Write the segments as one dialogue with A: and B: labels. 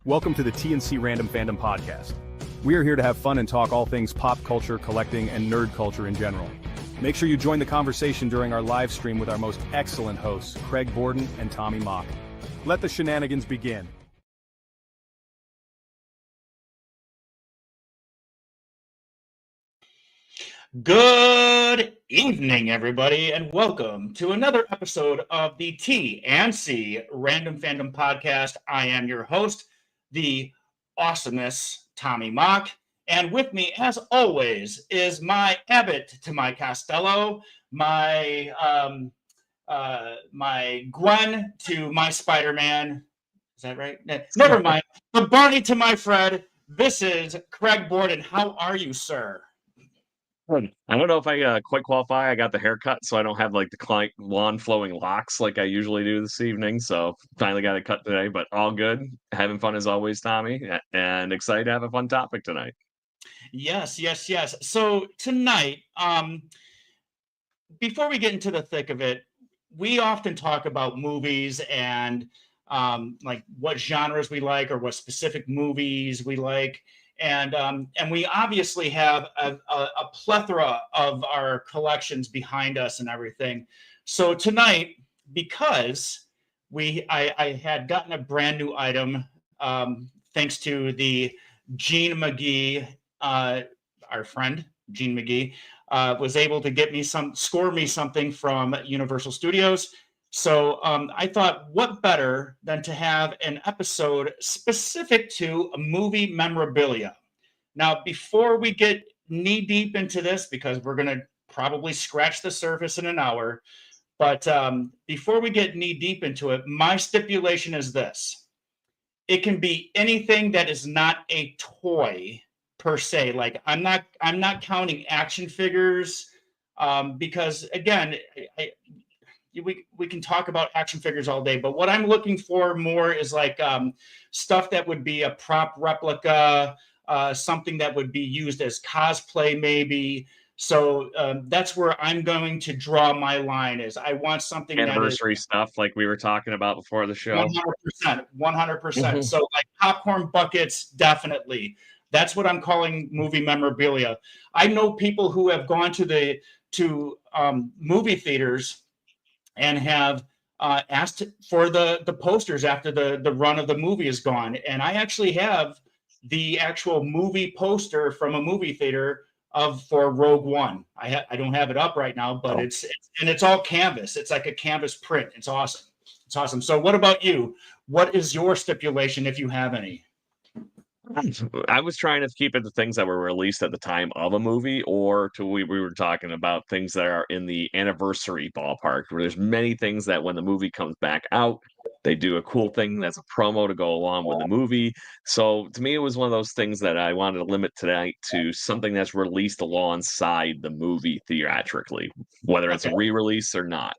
A: Welcome to the TNC Random Fandom Podcast. We are here to have fun and talk all things pop culture, collecting, and nerd culture in general. Make sure you join the conversation during our live stream with our most excellent hosts, Craig Borden and Tommy Mock. Let the shenanigans begin.
B: Good evening, everybody, and welcome to another episode of the TNC Random Fandom Podcast. I am your host, the awesomeness Tommy Mock, and with me, as always, is my Abbott to my Costello, my Gwen to my Spider-Man. Is that right? Never mind. The Barney to my Fred. This is Craig Borden. How are you, sir?
C: I don't know if I quite qualify. I got the haircut, so I don't have like the lawn flowing locks like I usually do this evening. So finally got it cut today, but all good. Having fun as always, Tommy, and excited to have a fun topic tonight.
B: Yes. So tonight, before we get into the thick of it, we often talk about movies and like what genres we like or what specific movies we like. And we obviously have a plethora of our collections behind us and everything. So tonight, because I had gotten a brand new item, thanks to the Gene Magee, our friend Gene Magee, was able to score me something from Universal Studios. So I thought, what better than to have an episode specific to a movie memorabilia. Now, before we get knee-deep into this, because we're going to probably scratch the surface in an hour, but before we get knee-deep into it, my stipulation is this. It can be anything that is not a toy per se. Like, I'm not counting action figures, because, again, we can talk about action figures all day, but what I'm looking for more is like stuff that would be a prop replica, something that would be used as cosplay maybe. So that's where I'm going to draw my line. Is I want something
C: anniversary stuff like we were talking about before the show.
B: 100%. Mm-hmm. So like popcorn buckets, definitely. That's what I'm calling movie memorabilia. I know people who have gone to movie theaters and have asked for the posters after the run of the movie is gone. And I actually have the actual movie poster from a movie theater for Rogue One. I don't have it up right now, but it's all canvas. It's like a canvas print. It's awesome. It's awesome. So what about you? What is your stipulation, if you have any?
C: I was trying to keep it to things that were released at the time of a movie, or we were talking about things that are in the anniversary ballpark, where there's many things that when the movie comes back out, they do a cool thing that's a promo to go along with the movie. So to me, it was one of those things that I wanted to limit tonight to something that's released alongside the movie theatrically, whether it's a re-release or not.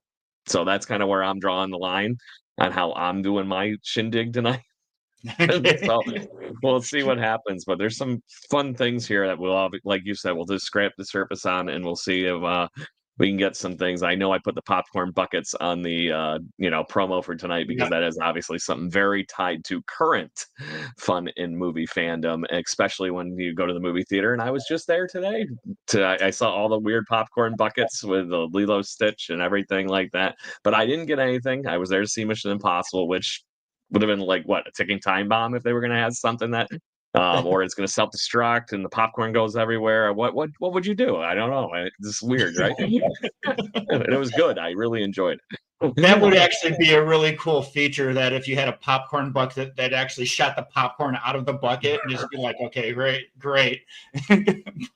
C: So that's kind of where I'm drawing the line on how I'm doing my shindig tonight. So we'll see what happens, but there's some fun things here that we'll, like you said, we'll just scrape the surface on, and we'll see if we can get some things. I know I put the popcorn buckets on the promo for tonight because that is obviously something very tied to current fun in movie fandom, especially when you go to the movie theater. And I was just there today. I saw all the weird popcorn buckets with the Lilo Stitch and everything like that, but I didn't get anything. I was there to see Mission Impossible, which would have been like a ticking time bomb if they were going to have something that or it's going to self-destruct and the popcorn goes everywhere. What would you do? I don't know. It's weird, right? It was good. I really enjoyed it.
B: That would actually be a really cool feature, that if you had a popcorn bucket that actually shot the popcorn out of the bucket and just be like, okay, great.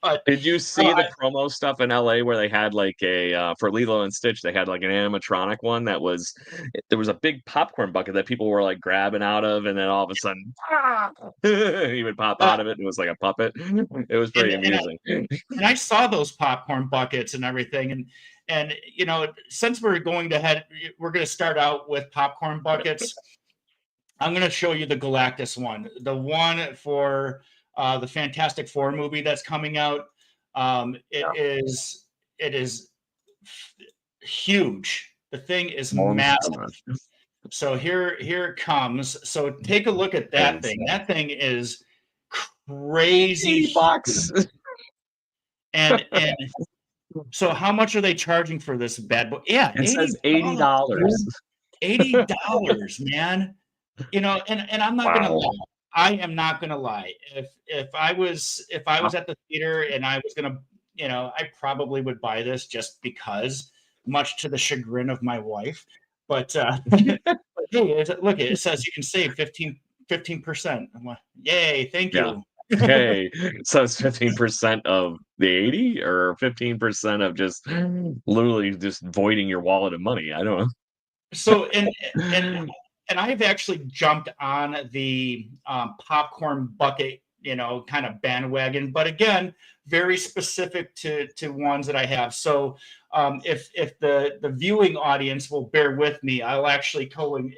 C: But did you see the promo stuff in LA where they had like for Lilo and Stitch, they had like an animatronic one there was a big popcorn bucket that people were like grabbing out of, and then all of a sudden he would pop out of it and it was like a puppet. It was pretty amusing.
B: And I saw those popcorn buckets and everything, and since we're going to start out with popcorn buckets. I'm going to show you the Galactus one, the one for the Fantastic Four movie that's coming out. It is huge. The thing is massive. So here it comes. So take a look at that thing. That thing is crazy.
C: $80.
B: And so how much are they charging for this bad boy? Yeah,
C: It says $80.
B: $80, man. You know, and I'm not gonna lie. I am not gonna lie. If I was at the theater and I was gonna, you know, I probably would buy this just because, much to the chagrin of my wife. But, but hey, look, it says you can save 15%. I'm like, yay, thank you.
C: Okay, so it's 15% of the 80 or 15% of just literally just voiding your wallet of money. I don't know.
B: So and I've actually jumped on the popcorn bucket, you know, kind of bandwagon, but again, very specific to ones that I have. So if the viewing audience will bear with me, I'll actually go and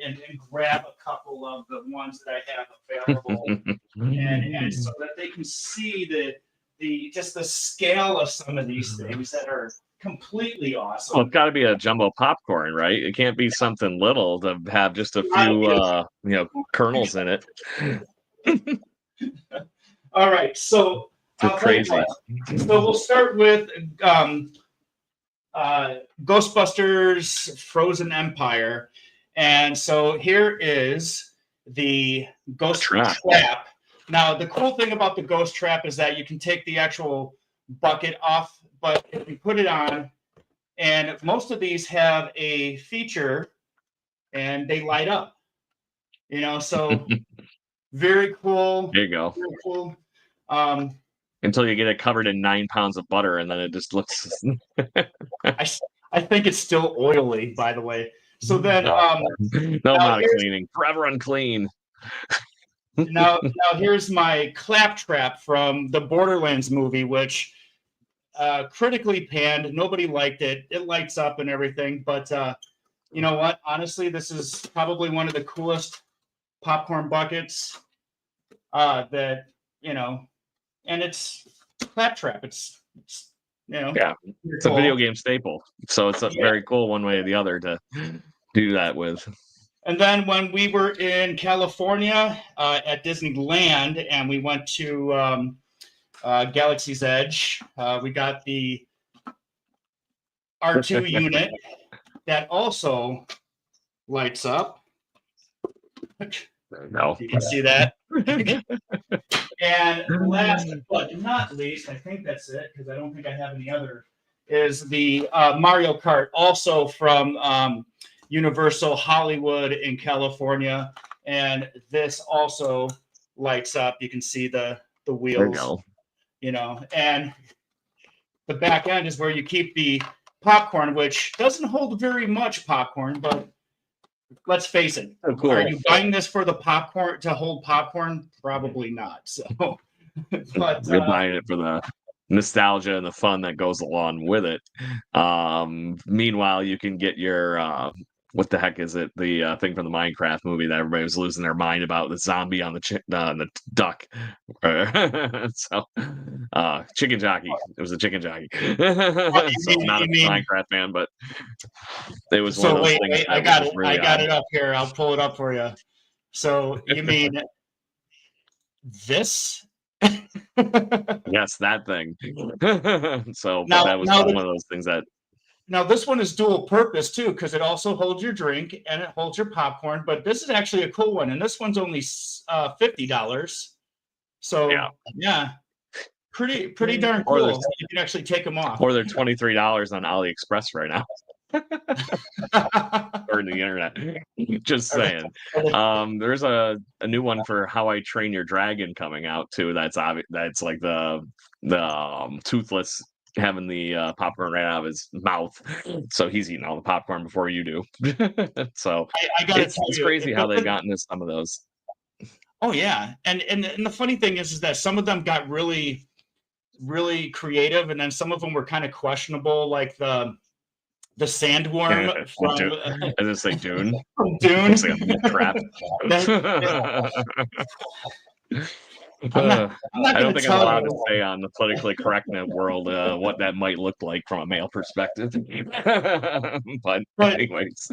B: grab a couple of the ones that I have available, and so that they can see the just the scale of some of these things that are completely awesome.
C: Well, it's got to be a jumbo popcorn, right? It can't be something little to have just a few, you know, kernels in it.
B: All right, so
C: Crazy.
B: So we'll start with Ghostbusters Frozen Empire, and so here is the Ghost Trap. Now, the cool thing about the Ghost Trap is that you can take the actual bucket off, but if you put it on, and most of these have a feature, and they light up. You know, so very cool.
C: There you go.
B: Very cool.
C: Until you get it covered in 9 pounds of butter, and then it just looks.
B: I think it's still oily, by the way. So then,
C: no amount of cleaning, forever unclean.
B: now here's my claptrap from the Borderlands movie, which critically panned. Nobody liked it. It lights up and everything, but you know what? Honestly, this is probably one of the coolest popcorn buckets that, you know, and it's claptrap. It's you know,
C: it's cool. A video game staple. So it's very cool one way or the other to do that with.
B: And then when we were in California at Disneyland, and we went to Galaxy's Edge, we got the R2 unit that also lights up.
C: No,
B: you can see that. And last but not least, I think that's it because I don't think I have any other, is the Mario Kart, also from Universal Hollywood in California, and this also lights up. You can see the wheels, you know, and the back end is where you keep the popcorn, which doesn't hold very much popcorn, but let's face it.
C: Oh, cool.
B: Are you buying this for the popcorn to hold popcorn? Probably not. So, but
C: you're buying it for the nostalgia and the fun that goes along with it. Meanwhile, you can get your what the heck is it? The thing from the Minecraft movie that everybody was losing their mind about, the zombie on the duck. So, chicken jockey. It was a chicken jockey. So not a Minecraft fan, but it was one of those things.
B: Wait, I got it. I got it up here. I'll pull it up for you. So you mean this?
C: Yes, that thing. So now, that was one of those things that.
B: Now, this one is dual purpose, too, because it also holds your drink and it holds your popcorn. But this is actually a cool one. And this one's only $50. So, yeah, pretty darn cool. You can actually take them off.
C: Or they're $23 on AliExpress right now. Or the internet. Just saying. There's a new one for How I Train Your Dragon coming out, too. That's like the toothless having the popcorn right out of his mouth, so he's eating all the popcorn before you do. So
B: I gotta
C: it's crazy how they've gotten to some of those.
B: Oh yeah, and the funny thing is that some of them got really, really creative, and then some of them were kind of questionable, like the sandworm from.
C: As it's like Dune.
B: Dune.
C: It's like a trap. I don't think I'm allowed to say on the politically correct world what that might look like from a male perspective. But anyways.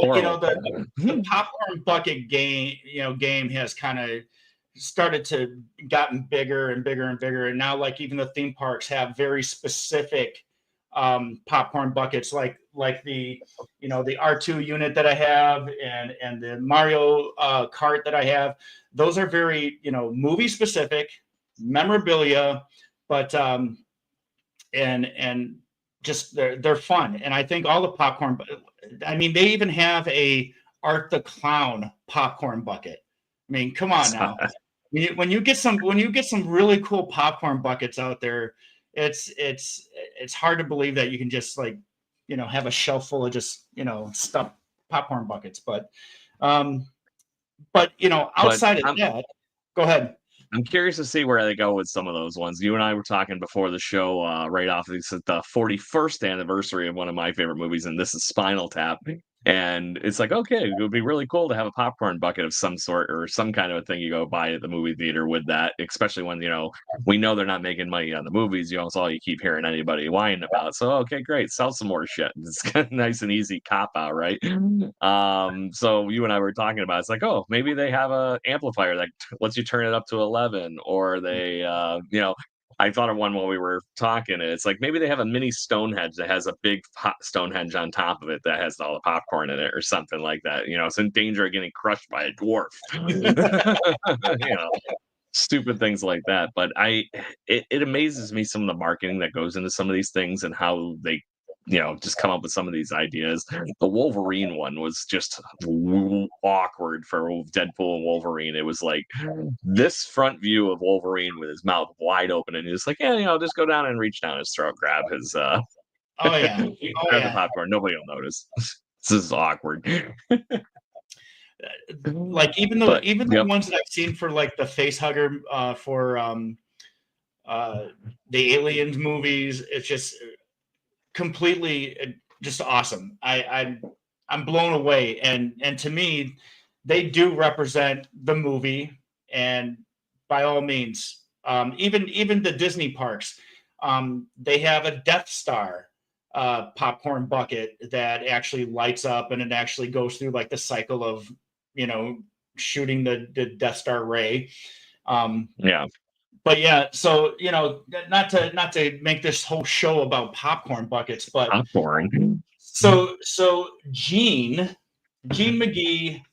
B: you know, the popcorn bucket game has kind of started to gotten bigger and bigger and bigger, and now like even the theme parks have very specific popcorn buckets, like the the R2 unit that I have, and the Mario cart that I have. Those are very movie specific memorabilia, but and just they're fun. And I think all the popcorn, I mean, they even have a Art the Clown popcorn bucket. I mean, come on now. When you get some really cool popcorn buckets out there, it's hard to believe that you can just like have a shelf full of just stuffed popcorn buckets. But outside of that, go ahead.
C: I'm curious to see where they go with some of those ones. You and I were talking before the show, right off. It's the 41st anniversary of one of my favorite movies, and this is Spinal Tap. And it's like, okay, it would be really cool to have a popcorn bucket of some sort or some kind of a thing you go buy at the movie theater with that, especially when, we know they're not making money on the movies. It's all you keep hearing anybody whining about. So, okay, great. Sell some more shit. It's kind of nice and easy cop out, right? So you and I were talking about, it's like, oh, maybe they have a amplifier that lets you turn it up to 11, or they, I thought of one while we were talking, and it's like maybe they have a mini Stonehenge that has a big Stonehenge on top of it that has all the popcorn in it or something like that. It's in danger of getting crushed by a dwarf. Stupid things like that. But it amazes me some of the marketing that goes into some of these things and how they just come up with some of these ideas. The Wolverine one was just awkward for Deadpool and Wolverine. It was like this front view of Wolverine with his mouth wide open, and he's like, yeah, just go down and reach down his throat, grab his
B: oh yeah,
C: grab the popcorn. Nobody will notice. This is awkward.
B: Like even the ones that I've seen for like the face hugger for the Aliens movies, it's just completely just awesome. I'm blown away, and to me they do represent the movie, and by all means, even the Disney parks, they have a Death Star popcorn bucket that actually lights up, and it actually goes through like the cycle of shooting the Death Star ray. But yeah, so not to make this whole show about popcorn buckets, but
C: popcorn.
B: So Gene Magee,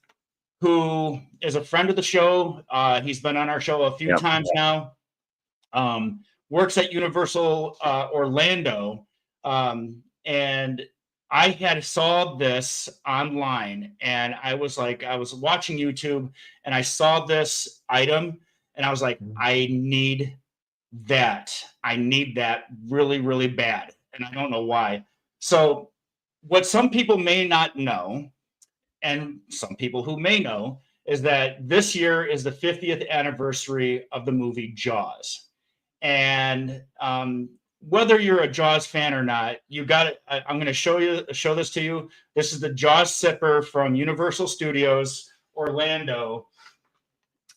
B: who is a friend of the show, he's been on our show a few times now. Works at Universal Orlando, and I saw this online, and I was watching YouTube, and I saw this item. And I was like, I need that. I need that really, really bad. And I don't know why. So what some people may not know, and some people who may know, is that this year is the 50th anniversary of the movie Jaws. And whether you're a Jaws fan or not, you got it. I'm going to show this to you. This is the Jaws sipper from Universal Studios Orlando.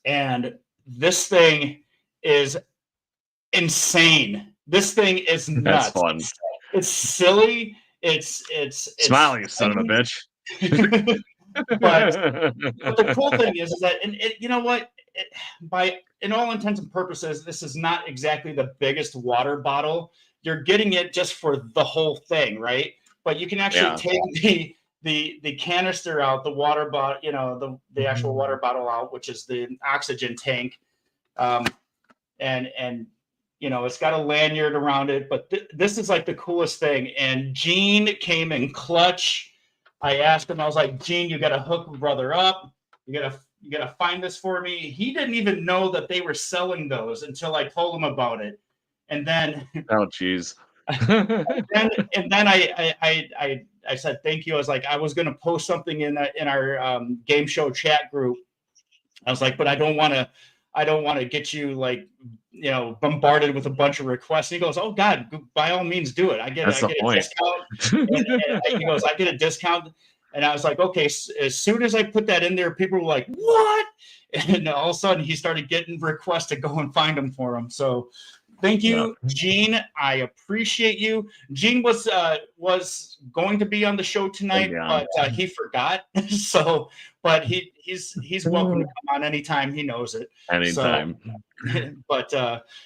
B: And this thing is insane. This thing is nuts.
C: That's fun.
B: It's silly. It's
C: smile, you son of a bitch.
B: but the cool thing is that, and you know what? In all intents and purposes, this is not exactly the biggest water bottle. You're getting it just for the whole thing, right? But you can actually take the canister out, the water bottle, the actual water bottle out, which is the oxygen tank, and it's got a lanyard around it. But this is like the coolest thing. And Gene came in clutch. I asked him, I was like, Gene, you got to hook brother up. You gotta find this for me. He didn't even know that they were selling those until I told him about it. And then
C: oh geez.
B: and then I said thank you. I was like, I was gonna post something in our game show chat group. I was like, but I don't want to get you like bombarded with a bunch of requests. And he goes, oh God, by all means do it. I get a discount. and he goes, I get a discount. And I was like, okay, as soon as I put that in there, people were like, what? And all of a sudden he started getting requests to go and find them for him. So Thank you, Gene. I appreciate you. Gene was going to be on the show tonight, but he forgot. So, but he's welcome to come on anytime he knows it.
C: Anytime.
B: But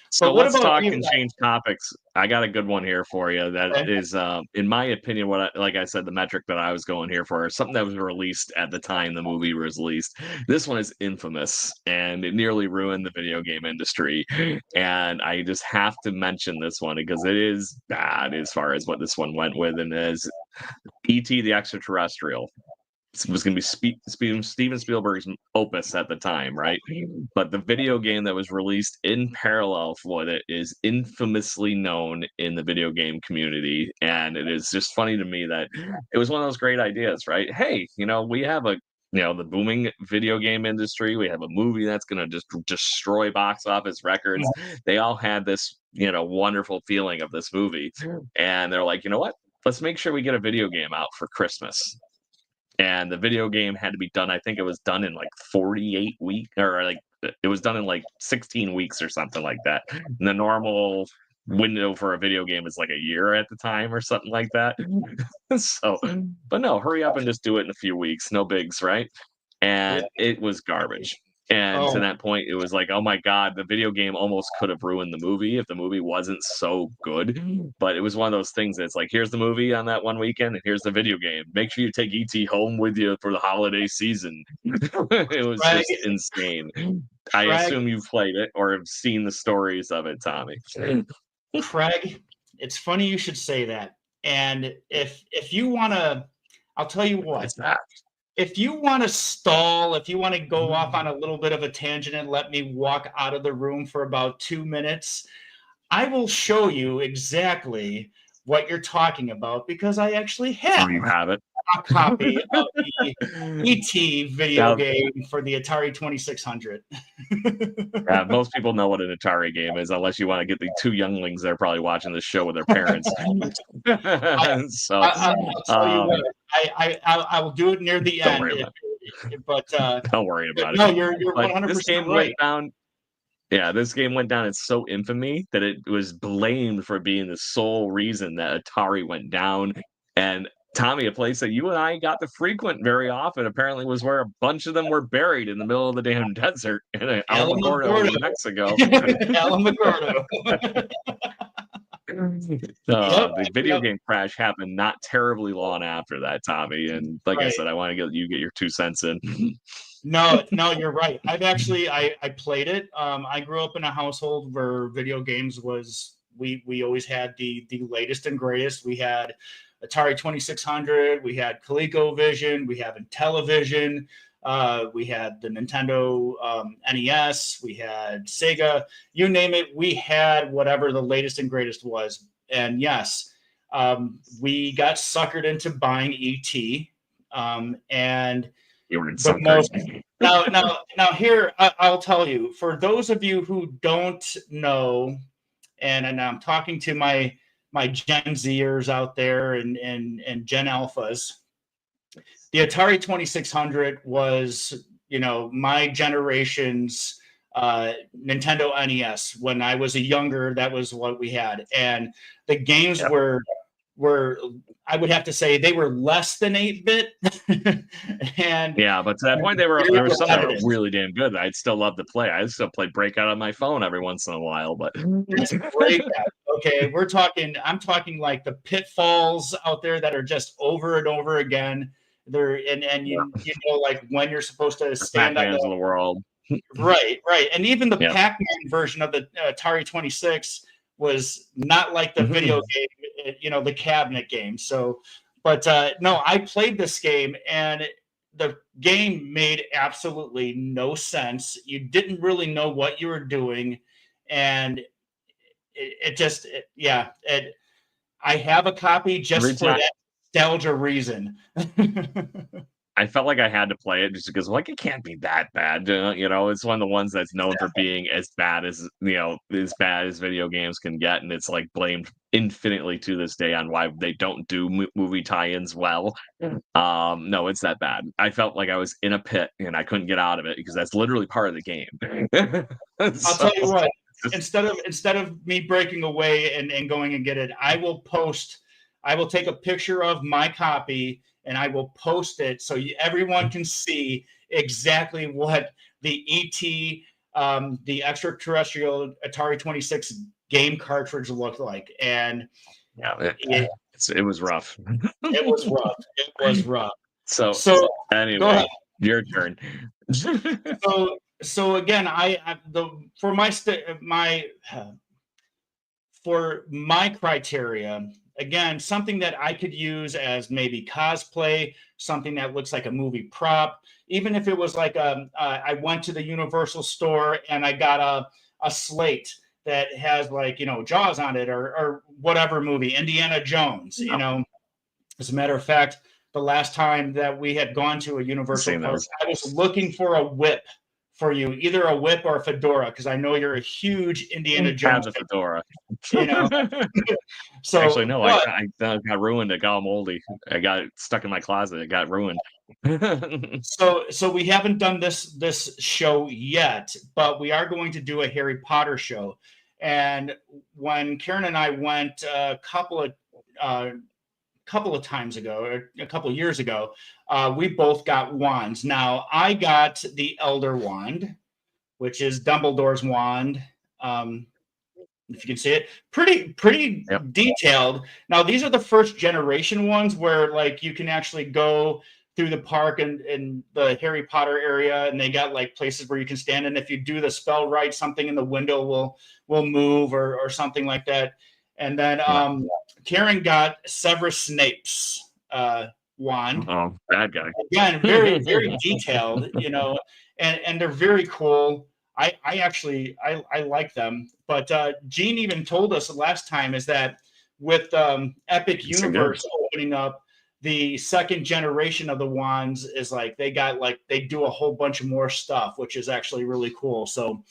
C: So
B: what
C: let's
B: about
C: talk
B: you?
C: and change topics. I got a good one here for you. That is, in my opinion, like I said, the metric that I was going here for is something that was released at the time the movie was released. This one is infamous, and it nearly ruined the video game industry. And I just have to mention this one because it is bad as far as what this one went with, and is E.T. the Extraterrestrial. Was going to be Steven Spielberg's opus at the time, right? But the video game that was released in parallel with it is infamously known in the video game community, and it is just funny to me that it was one of those great ideas, right? Hey, we have the booming video game industry. We have a movie that's going to just destroy box office records. They all had this, wonderful feeling of this movie, and they're like, you know what? Let's make sure we get a video game out for Christmas. And the video game had to be done. I think it was done in like 48 weeks, or like it was done in like 16 weeks or something like that. And the normal window for a video game is like a year at the time or something like that. So, but no, hurry up and just do it in a few weeks. No bigs, right? And it was garbage. And to that point, it was like, oh my God, the video game almost could have ruined the movie if the movie wasn't so good. But it was one of those things that's like, here's the movie on that one weekend, and here's the video game. Make sure you take E.T. home with you for the holiday season. It was just insane. I assume you've played it or have seen the stories of it, Tommy.
B: Craig, it's funny you should say that. And if you want to, I'll tell you what.
C: What's that?
B: If you want to stall, if you want to go off on a little bit of a tangent and let me walk out of the room for about 2 minutes, I will show you exactly what you're talking about because I actually have,
C: you have it.
B: A copy of the E.T. video game for the Atari 2600.
C: Most people know what an Atari game is, unless you want to get the two younglings that are probably watching this show with their parents.
B: I'll tell you what, I will do it near the end. But
C: don't worry about it.
B: No, you're 100%
C: this game
B: right.
C: Went down. Yeah, this game went down in so infamy that it was blamed for being the sole reason that Atari went down. And Tommy, a place that you and I got to frequent very often, apparently was where a bunch of them were buried in the middle of the damn desert in Alamogordo, New Mexico.
B: Alamogordo.
C: The video game crash happened not terribly long after that, Tommy. And like I said, I want to get your 2 cents in.
B: No, you're right. I've actually I played it. I grew up in a household where video games was we always had the latest and greatest. We had Atari 2600, we had ColecoVision, we had Intellivision, we had the Nintendo NES, we had Sega, you name it, we had whatever the latest and greatest was. And yes, we got suckered into buying ET. And
C: you were in
B: now here I'll tell you, for those of you who don't know, and I'm talking to my Gen Zers out there and Gen Alphas, the Atari 2600 was, my generation's Nintendo NES. When I was younger, that was what we had. And the games were I would have to say they were less than 8-bit. And
C: but to that point, there were some that were really damn good. I'd still love to play. I'd still play Breakout on my phone every once in a while. But
B: it's great. Okay, I'm talking like the pitfalls out there that are just over and over again. There and you know, like when you're supposed to stand on
C: the world.
B: Right. And even the Pac-Man version of the Atari 26 was not like the video game, the cabinet game. So, but no, I played this game and the game made absolutely no sense. You didn't really know what you were doing. And I have a copy just for that nostalgia reason.
C: I felt like I had to play it just because, it can't be that bad. It's one of the ones that's known for being as bad as video games can get, and it's like blamed infinitely to this day on why they don't do movie tie-ins well. No, it's that bad. I felt like I was in a pit and I couldn't get out of it because that's literally part of the game.
B: I'll tell you what. instead of me breaking away and going and get it, I will take a picture of my copy and I will post it so everyone can see exactly what the the extraterrestrial Atari 26 game cartridge looked like. And
C: yeah, it was rough.
B: It was rough. It was rough.
C: So anyway,
B: go ahead.
C: Your turn.
B: So again, for my criteria, again, something that I could use as maybe cosplay, something that looks like a movie prop, even if it was like I went to the Universal store and I got a slate that has like, Jaws on it or whatever movie, Indiana Jones, As a matter of fact, the last time that we had gone to a Universal park, I was looking for a whip for you, either a whip or a fedora, because I know you're a huge Indiana Jones
C: fan. A fedora.
B: So
C: actually, no, I got ruined. It got all moldy. I got stuck in my closet. It got ruined.
B: So we haven't done this show yet, but we are going to do a Harry Potter show. And when Karen and I went a couple of times ago, or a couple of years ago, we both got wands. Now, I got the Elder Wand, which is Dumbledore's wand. If you can see it, pretty detailed. Now, these are the first generation ones where like you can actually go through the park and in the Harry Potter area, and they got like places where you can stand, and if you do the spell right, something in the window will move or something like that. And then Karen got Severus Snape's wand.
C: Oh, bad guy.
B: Again, very, very detailed, and they're very cool. I actually like them. But Gene even told us last time is that with Epic Universe opening up, the second generation of the wands is like they do a whole bunch of more stuff, which is actually really cool. So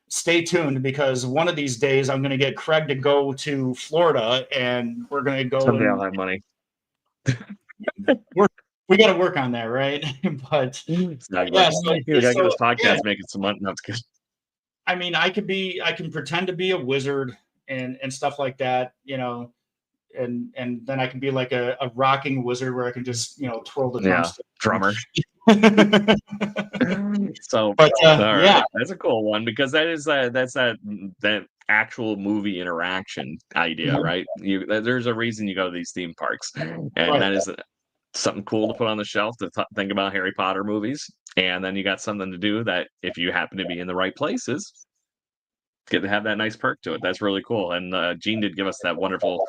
B: stay tuned, because one of these days I'm going to get Craig to go to Florida and we're going to go.
C: Someday I'll have money.
B: We got to work on that, right? But
C: exactly. Yeah, so you got to get this podcast making some money. That's good.
B: I mean, I can pretend to be a wizard and stuff like that, and then I can be like a rocking wizard where I can just twirl the
C: drummer. So,
B: but
C: right. That's a cool one, because that's that actual movie interaction idea, right? There's a reason you go to these theme parks, and that is something cool to put on the shelf to think about Harry Potter movies, and then you got something to do that if you happen to be in the right places, get to have that nice perk to it. That's really cool. And Gene did give us that wonderful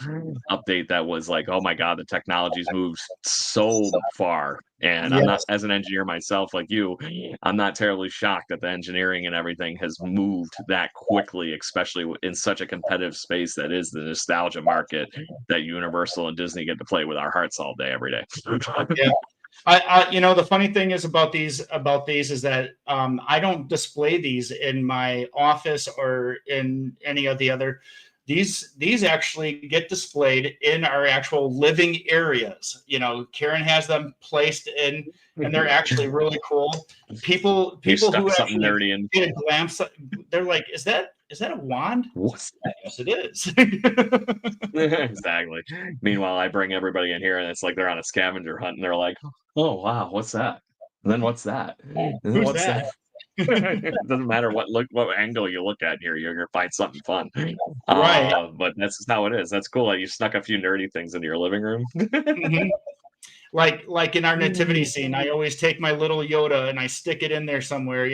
C: update that was like, oh my God, the technology's moved so far. And I'm not, as an engineer myself, like you, I'm not terribly shocked that the engineering and everything has moved that quickly, especially in such a competitive space that is the nostalgia market that Universal and Disney get to play with our hearts all day, every day.
B: Yeah. The funny thing is about these is that I don't display these in my office or in any of the other. These actually get displayed in our actual living areas. Karen has them placed in, and they're actually really cool. People who
C: something nerdy in.
B: Get a glance, they're like, "Is that a wand?"
C: What's that?
B: Yes, it is.
C: Exactly. Meanwhile, I bring everybody in here, and it's like they're on a scavenger hunt, and they're like, "Oh wow, what's that? And then what's that? And then
B: Who's
C: what's
B: that?"
C: It doesn't matter what angle you look at here, you're gonna find something fun.
B: Right.
C: But that's just how it is. That's cool. Like, you snuck a few nerdy things into your living room.
B: Mm-hmm. Like in our nativity scene, I always take my little Yoda and I stick it in there somewhere.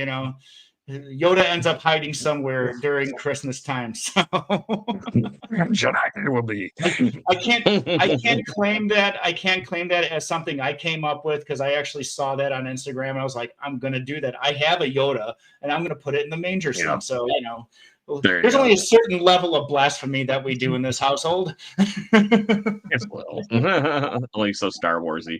B: Yoda ends up hiding somewhere during Christmas time. So
C: it will be.
B: I can't claim that. I can't claim that as something I came up with, because I actually saw that on Instagram and I was like, I'm gonna do that. I have a Yoda and I'm gonna put it in the manger scene. So there's only a certain level of blasphemy that we do in this household.
C: It's only so Star Warsy.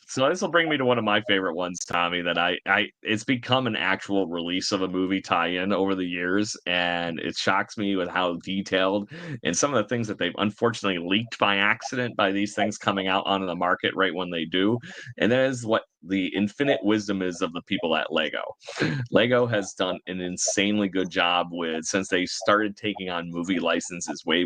C: So this will bring me to one of my favorite ones, Tommy, that it's become an actual release of a movie tie-in over the years, and it shocks me with how detailed and some of the things that they've unfortunately leaked by accident by these things coming out onto the market right when they do. And that is what the infinite wisdom is of the people at Lego. Lego has done an insanely good job since they started taking on movie licenses way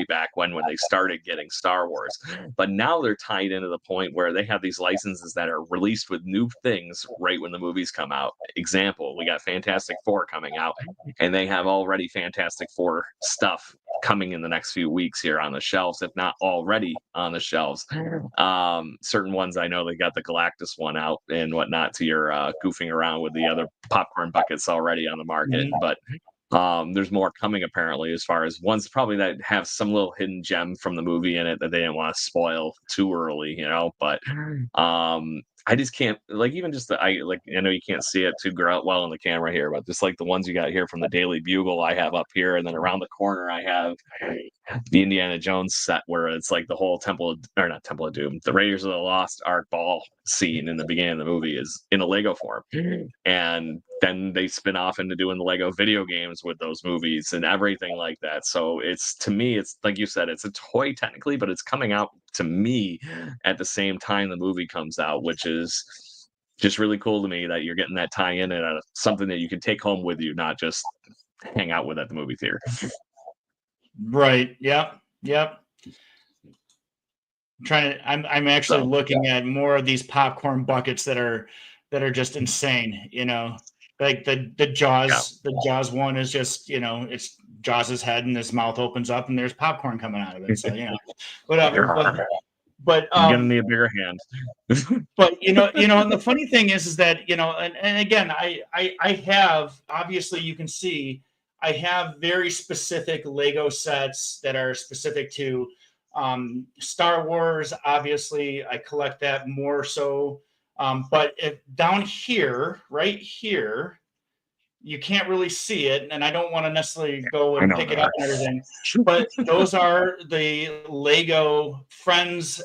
C: back when they started getting Star Wars. But now they're tied into the point where they have these licenses that are released with new things right when the movies come out. Example, we got Fantastic Four coming out, and they have already Fantastic Four stuff coming in the next few weeks here on the shelves, if not already on the shelves. Certain ones I know they got the Galactus one out and whatnot, so you're goofing around with the other popcorn buckets already on the market. But there's more coming apparently, as far as ones probably that have some little hidden gem from the movie in it that they didn't want to spoil too early, but I just can't, like, even just I know you can't see it too well on the camera here, but just like the ones you got here from the Daily Bugle I have up here, and then around the corner I have the Indiana Jones set where it's like the whole not Temple of Doom, the Raiders of the Lost Ark ball scene in the beginning of the movie is in a Lego form. And then they spin off into doing the Lego video games with those movies and everything like that. So to me, it's like you said, it's a toy technically, but it's coming out to me at the same time the movie comes out, which is just really cool to me that you're getting that tie in and something that you can take home with you, not just hang out with at the movie theater.
B: Right. Yep. I'm actually looking at more of these popcorn buckets that are just insane, like the Jaws, the Jaws one is just, it's Jaws' head and his mouth opens up and there's popcorn coming out of it. So, whatever. But
C: you're gonna need a bigger hand.
B: But and the funny thing is that, and again, I have, obviously you can see, I have very specific Lego sets that are specific to Star Wars. Obviously, I collect that more so. But down here, right here, you can't really see it, and I don't want to necessarily go and pick it up and everything. But those are the Lego Friends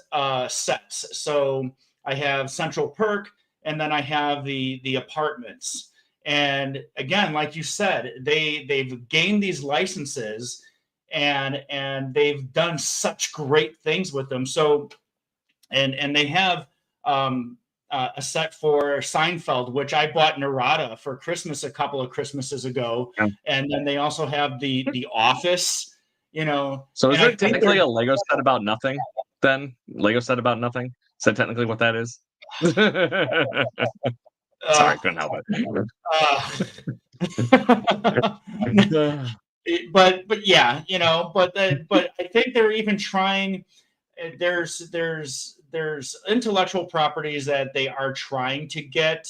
B: sets. So I have Central Perk, and then I have the apartments. And again, like you said, they've gained these licenses and they've done such great things with them. So, and they have a set for Seinfeld, which I bought Narada for Christmas a couple of Christmases ago. Yeah. And then they also have the Office,
C: So is it technically a Lego set about nothing then? Lego set about nothing? Is that technically what that is? Sorry, couldn't help
B: it. But yeah, but I think they're even trying. There's intellectual properties that they are trying to get.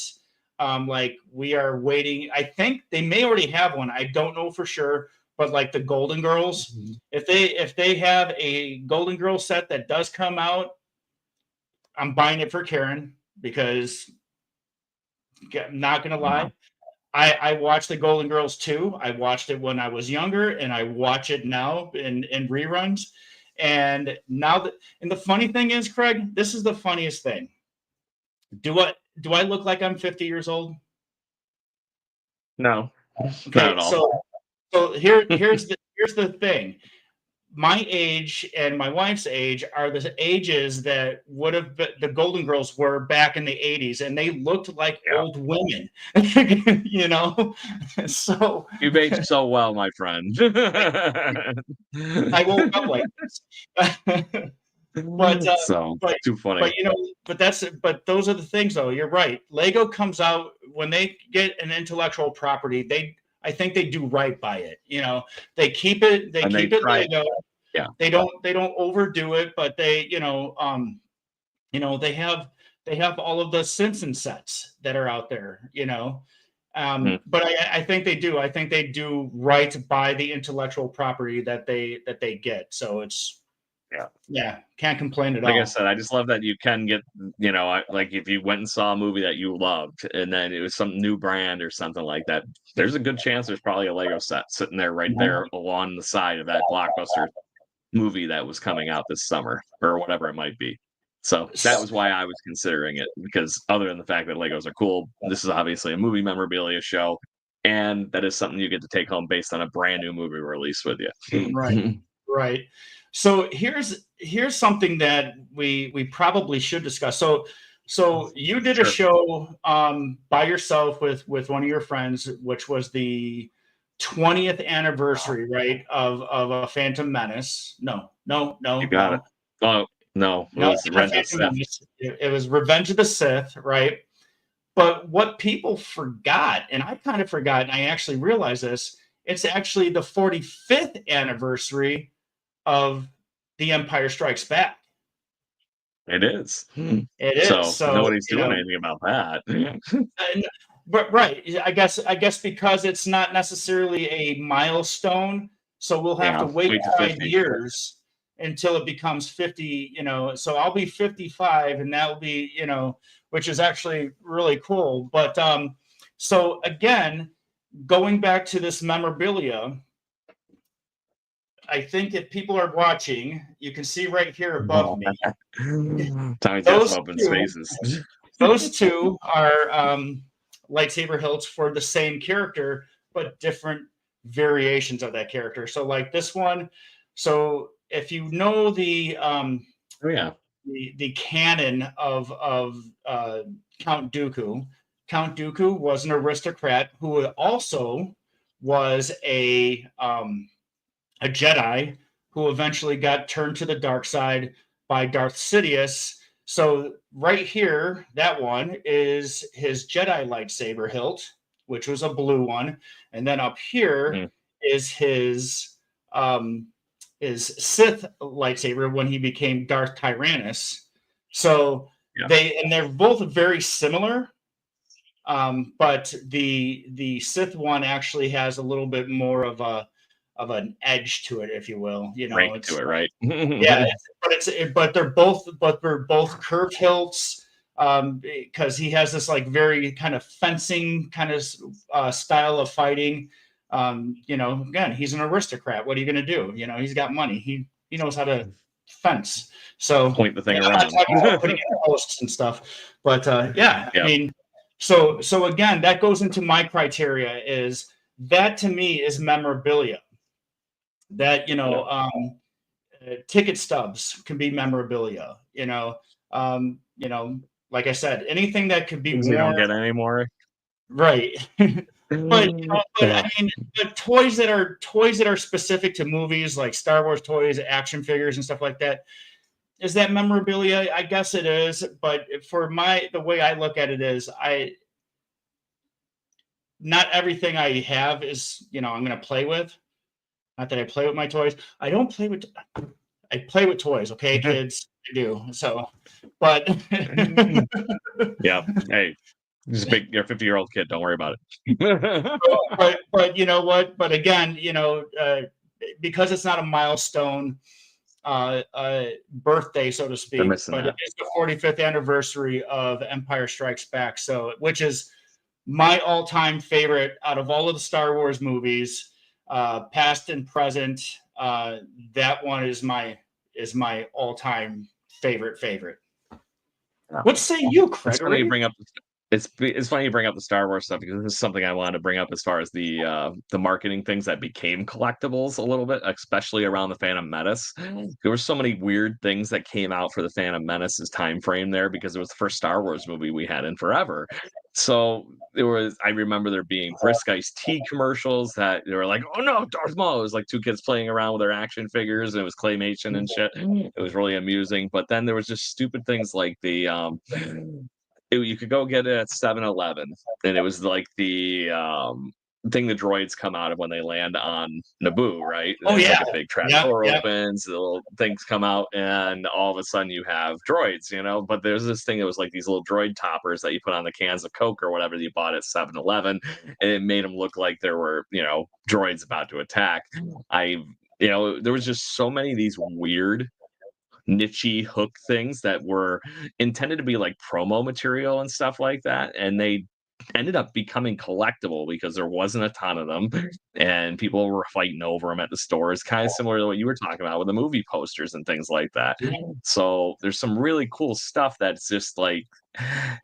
B: Like we are waiting. I think they may already have one. I don't know for sure. But like the Golden Girls, if they have a Golden Girls set that does come out, I'm buying it for Karen because. I'm not gonna lie, I watched the Golden Girls too. I watched it when I was younger, and I watch it now in reruns. And now and the funny thing is, Craig, this is the funniest thing. Do I look like I'm 50 years old?
C: No,
B: okay,
C: not at all.
B: So here's the thing. My age and my wife's age are the ages that would have been, the Golden Girls were back in the 80s, and they looked like old women, So
C: you've aged so well, my friend.
B: I woke up like this. But
C: too funny.
B: But those are the things, though. You're right. Lego comes out when they get an intellectual property. I think they do right by it. They keep it. They keep it Lego.
C: Yeah.
B: They don't overdo it, but they have all of the Simpson sets that are out there. But I think they do. I think they do right by the intellectual property that they get. So it's. Yeah, can't complain at all.
C: Like I said, I just love that you can get, like if you went and saw a movie that you loved and then it was some new brand or something like that, there's a good chance there's probably a Lego set sitting there right there along the side of that blockbuster movie that was coming out this summer or whatever it might be. So that was why I was considering it, because other than the fact that Legos are cool, this is obviously a movie memorabilia show, and that is something you get to take home based on a brand new movie release with you.
B: Right. So here's something that we probably should discuss. So So you did a show by yourself with one of your friends, which was the 20th anniversary, right, of a Phantom Menace. No,
C: You got it. Oh no, it was
B: not
C: Revenge of the
B: Phantom
C: Sith.
B: Menace. It was Revenge of the Sith, right? But what people forgot, and I kind of forgot, and I actually realized this, it's actually the 45th anniversary of The Empire Strikes Back.
C: It is.
B: It is.
C: So
B: So,
C: nobody's doing anything about that.
B: but right, I guess because it's not necessarily a milestone, so we'll have to wait
C: wait to
B: 5
C: 50.
B: years until it becomes 50. So I'll be 55, and that'll be which is actually really cool. But so again, going back to this memorabilia, I think if people are watching, you can see right here above me.
C: Tommy's got
B: Those
C: some open
B: two,
C: spaces.
B: those two are lightsaber hilts for the same character, but different variations of that character. So like this one, so if you know the
C: Oh yeah.
B: the canon of Count Dooku. Count Dooku was an aristocrat who also was a Jedi who eventually got turned to the dark side by Darth Sidious. So right here, that one is his Jedi lightsaber hilt, which was a blue one, and then up here is his Sith lightsaber when he became Darth Tyrannus. So they're both very similar, but the Sith one actually has a little bit more of an edge to it, if you will.
C: Rank to it, right?
B: Yeah, but they're both curved hilts, because he has this like very kind of fencing kind of style of fighting. Again, he's an aristocrat. What are you going to do? He's got money. He knows how to fence. So
C: point the thing
B: I'm
C: around.
B: not talking about putting in posts and stuff, but I mean, so again, that goes into my criteria. Is that to me is memorabilia. That ticket stubs can be memorabilia. Like I said, anything that could be
C: Things
B: worn.
C: we don't get anymore.
B: Right. But I mean, the toys that are specific to movies, like Star Wars toys, action figures, and stuff like that, is that memorabilia? I guess it is. But for the way I look at it is, not everything I have is I'm going to play with. Not that I play with my toys. I play with toys. Okay, kids, I do. So, but
C: yeah. Hey, you're a 50-year-old kid. Don't worry about it.
B: but you know what? But again, because it's not a milestone birthday, so to speak, but it is the 45th anniversary of Empire Strikes Back. So, which is my all-time favorite out of all of the Star Wars movies, past and present. That one is my all-time favorite. What say you, Craig?
C: It's funny you bring up. It's funny you bring up the Star Wars stuff, because this is something I wanted to bring up as far as the marketing things that became collectibles a little bit, especially around the Phantom Menace. There were so many weird things that came out for the Phantom Menace's time frame there, because it was the first Star Wars movie we had in forever. So I remember there being brisk iced tea commercials that they were like, "Oh no, Darth Maul!" It was like two kids playing around with their action figures, and it was claymation and shit. It was really amusing. But then there was just stupid things like you could go get it at 7-Eleven, and it was like the thing the droids come out of when they land on Naboo, right? And it's like a big trap door opens, the little things come out, and all of a sudden you have droids, But there's this thing that was like these little droid toppers that you put on the cans of Coke or whatever that you bought at 7-Eleven, and it made them look like there were, droids about to attack. There was just so many of these weird niche hook things that were intended to be like promo material and stuff like that, and they ended up becoming collectible because there wasn't a ton of them and people were fighting over them at the stores, kind of similar to what you were talking about with the movie posters and things like that. So there's some really cool stuff that's just like,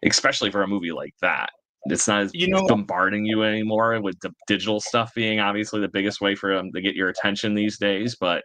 C: especially for a movie like that, It's not as bombarding you anymore, with the digital stuff being obviously the biggest way for them to get your attention these days. But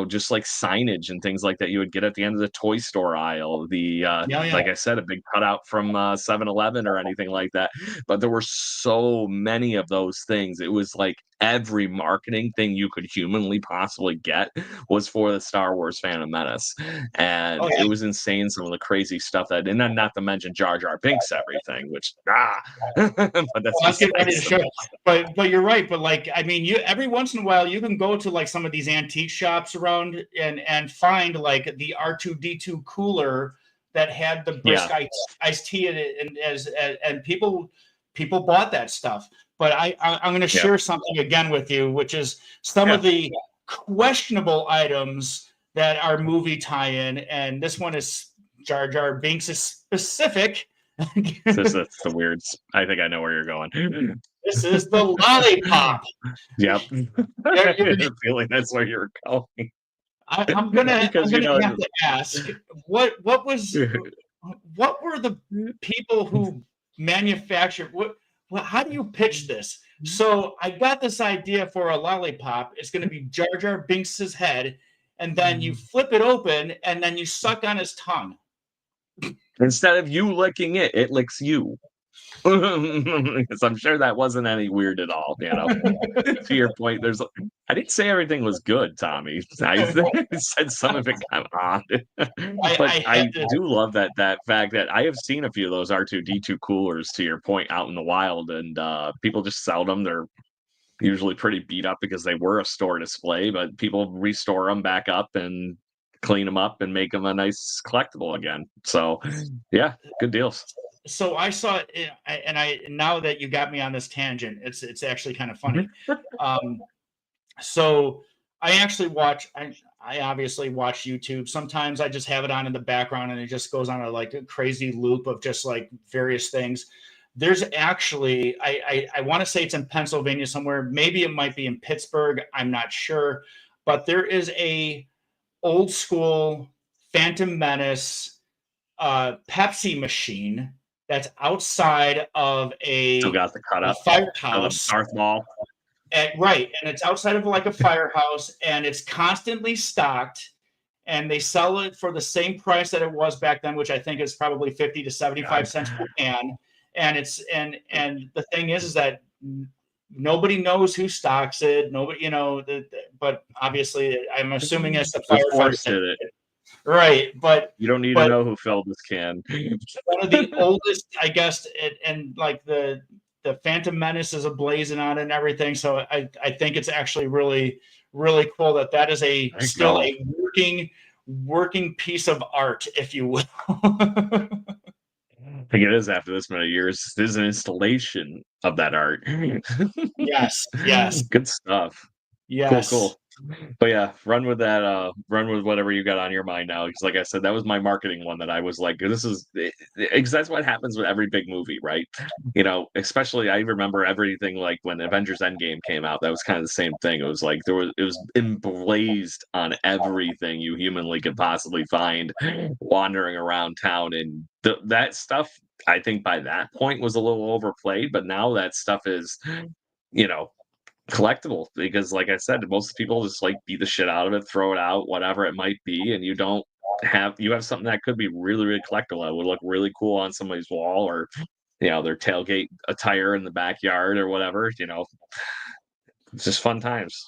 C: just like signage and things like that you would get at the end of the toy store aisle, like I said, a big cutout from 7-Eleven or anything like that. But there were so many of those things. It was like every marketing thing you could humanly possibly get was for the Star Wars Phantom Menace. And it was insane, some of the crazy stuff that, and then not to mention Jar Jar Binks everything, which but that's
B: ready to show. But you're right. But like, I mean, you every once in a while you can go to like some of these antique shops around and find like the R2D2 cooler that had the brisk iced tea in it, and people bought that stuff. But I'm going to share something again with you, which is some of the questionable items that are movie tie-in, and this one is Jar Jar Binks is specific.
C: That's the weird. I think I know where you're going.
B: This is the lollipop.
C: Yep. I have a feeling that's where you're going.
B: I'm gonna have to ask what were the people who manufactured what. Well, how do you pitch this? So I got this idea for a lollipop. It's going to be Jar Jar Binks's head, and then you flip it open, and then you suck on his tongue.
C: Instead of you licking it, it licks you. Because I'm sure that wasn't any weird at all. To your point, I didn't say everything was good, Tommy. I said some of it kind of odd. But I do love that fact that I have seen a few of those R2D2 coolers, to your point, out in the wild, and people just sell them. They're usually pretty beat up because they were a store display, but people restore them back up and clean them up and make them a nice collectible again. So yeah, good deals.
B: So I saw it, and now that you got me on this tangent, it's actually kind of funny. So I actually I obviously watch YouTube. Sometimes I just have it on in the background, and it just goes on a crazy loop of just like various things. There's actually, I want to say it's in Pennsylvania somewhere. Maybe it might be in Pittsburgh. I'm not sure, but there is a old school Phantom Menace Pepsi machine that's outside of
C: Still got the cutout
B: firehouse.
C: Darth Maul.
B: Right. And it's outside of like a firehouse, and it's constantly stocked, and they sell it for the same price that it was back then, which I think is probably 50 to 75 cents per can. And it's and the thing is that nobody knows who stocks it. Nobody, but obviously I'm assuming it's the firehouse did it. Right, but
C: you don't need to know who filled this can.
B: One of the oldest, I guess, and like the Phantom Menace is ablazing on it and everything. So I think it's actually really, really cool that is still a working piece of art, if you will.
C: I think it is after this many years. There's an installation of that art.
B: Yes.
C: Good stuff.
B: Yes.
C: Cool. But yeah, run with that. Run with whatever you got on your mind now. Because like I said, that was my marketing one that I was like, because that's what happens with every big movie, right? Especially I remember everything like when Avengers Endgame came out. That was kind of the same thing. It was like it was emblazed on everything you humanly could possibly find wandering around town, and that stuff, I think by that point was a little overplayed. But now that stuff is, collectible, because like I said, most people just like beat the shit out of it, throw it out, whatever it might be, and you have something that could be really, really collectible. That would look really cool on somebody's wall, or their tailgate attire in the backyard or whatever. It's just fun times.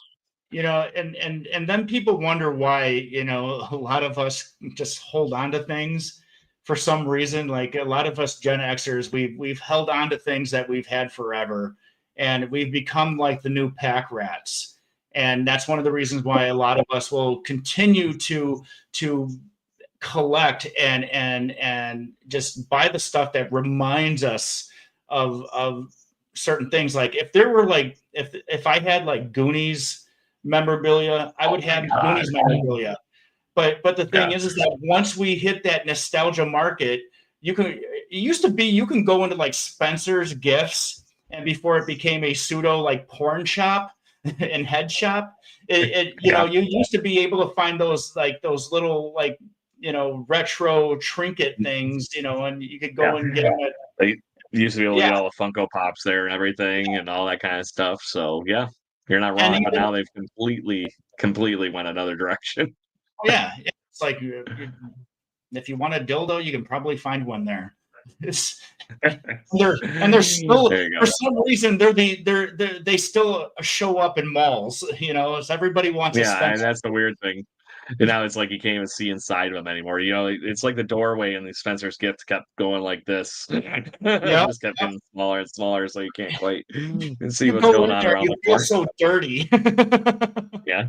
B: And then people wonder why a lot of us just hold on to things for some reason. Like a lot of us Gen Xers, we've held on to things that we've had forever. And we've become like the new pack rats. And that's one of the reasons why a lot of us will continue to collect and just buy the stuff that reminds us of certain things. Like if there were if I had like Goonies memorabilia, I would have Goonies memorabilia. But the thing is that once we hit that nostalgia market, you can go into like Spencer's Gifts. And before it became a pseudo like porn shop and head shop, you used to be able to find those little retro trinket things, and you could go and get them at
C: You used to be able to
B: Yeah,
C: get all the Funko Pops there and everything and all that kind of stuff. So yeah, you're not
B: and
C: wrong. But
B: even
C: now they've completely went another direction.
B: yeah, it's like if you want a dildo, you can probably find one there. It's, they're still
C: There you
B: for
C: go.
B: some reason they still show up in malls. As everybody wants a
C: Yeah, and
B: Spencer.
C: that's the weird thing. And now it's like you can't even see inside of them anymore. It's like the doorway in the Spencer's Gift kept going like this.
B: Yeah,
C: Just kept getting smaller and smaller, so you can't quite see
B: you
C: what's
B: go
C: going
B: in
C: on
B: there,
C: around
B: you
C: the
B: feel
C: corner.
B: so dirty.
C: Yeah.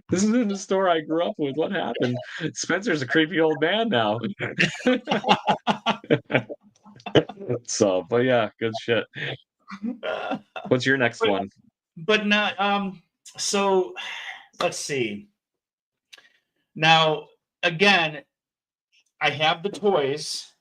C: This is in the store I grew up with. What happened? Spencer's a creepy old man now. So, but yeah, good shit. What's your next
B: but
C: one?
B: but not so let's see. Now again, I have the toys,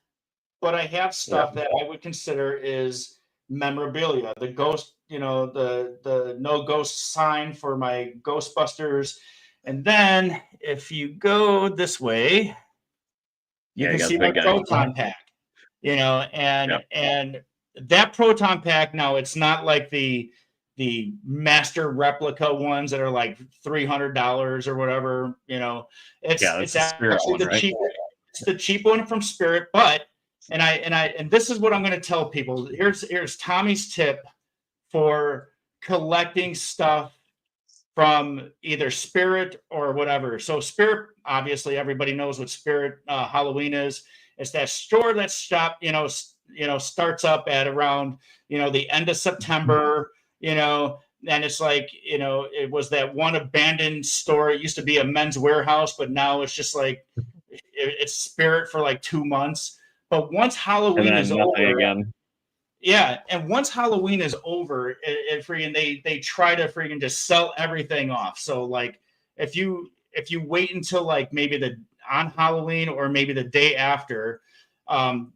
B: but I have
C: Yeah.
B: stuff that I would consider is memorabilia. The ghost, the no ghost sign for my Ghostbusters. And then if you go this way, you
C: Yeah, you
B: can
C: got
B: see
C: the
B: my
C: big guy.
B: proton pack.
C: Yep.
B: And that proton pack now it's not like the master replica ones that are like $300 or whatever.
C: Yeah,
B: It's
C: that's the spirit
B: actually
C: one, right?
B: it's the cheap one from Spirit, but and this is what I'm going to tell people. Here's Tommy's tip for collecting stuff from either Spirit or whatever. So Spirit, obviously, everybody knows what Spirit Halloween is. It's that store that's shop, starts up at around the end of September. And it's like it was that one abandoned store. It used to be a Men's Warehouse, but now it's just like it's Spirit for like 2 months. But once
C: And
B: Halloween is
C: then nothing
B: over,
C: again.
B: yeah, and once Halloween is over, it freaking they try to freaking just sell everything off. So like if you wait until like maybe the on Halloween or maybe the day after,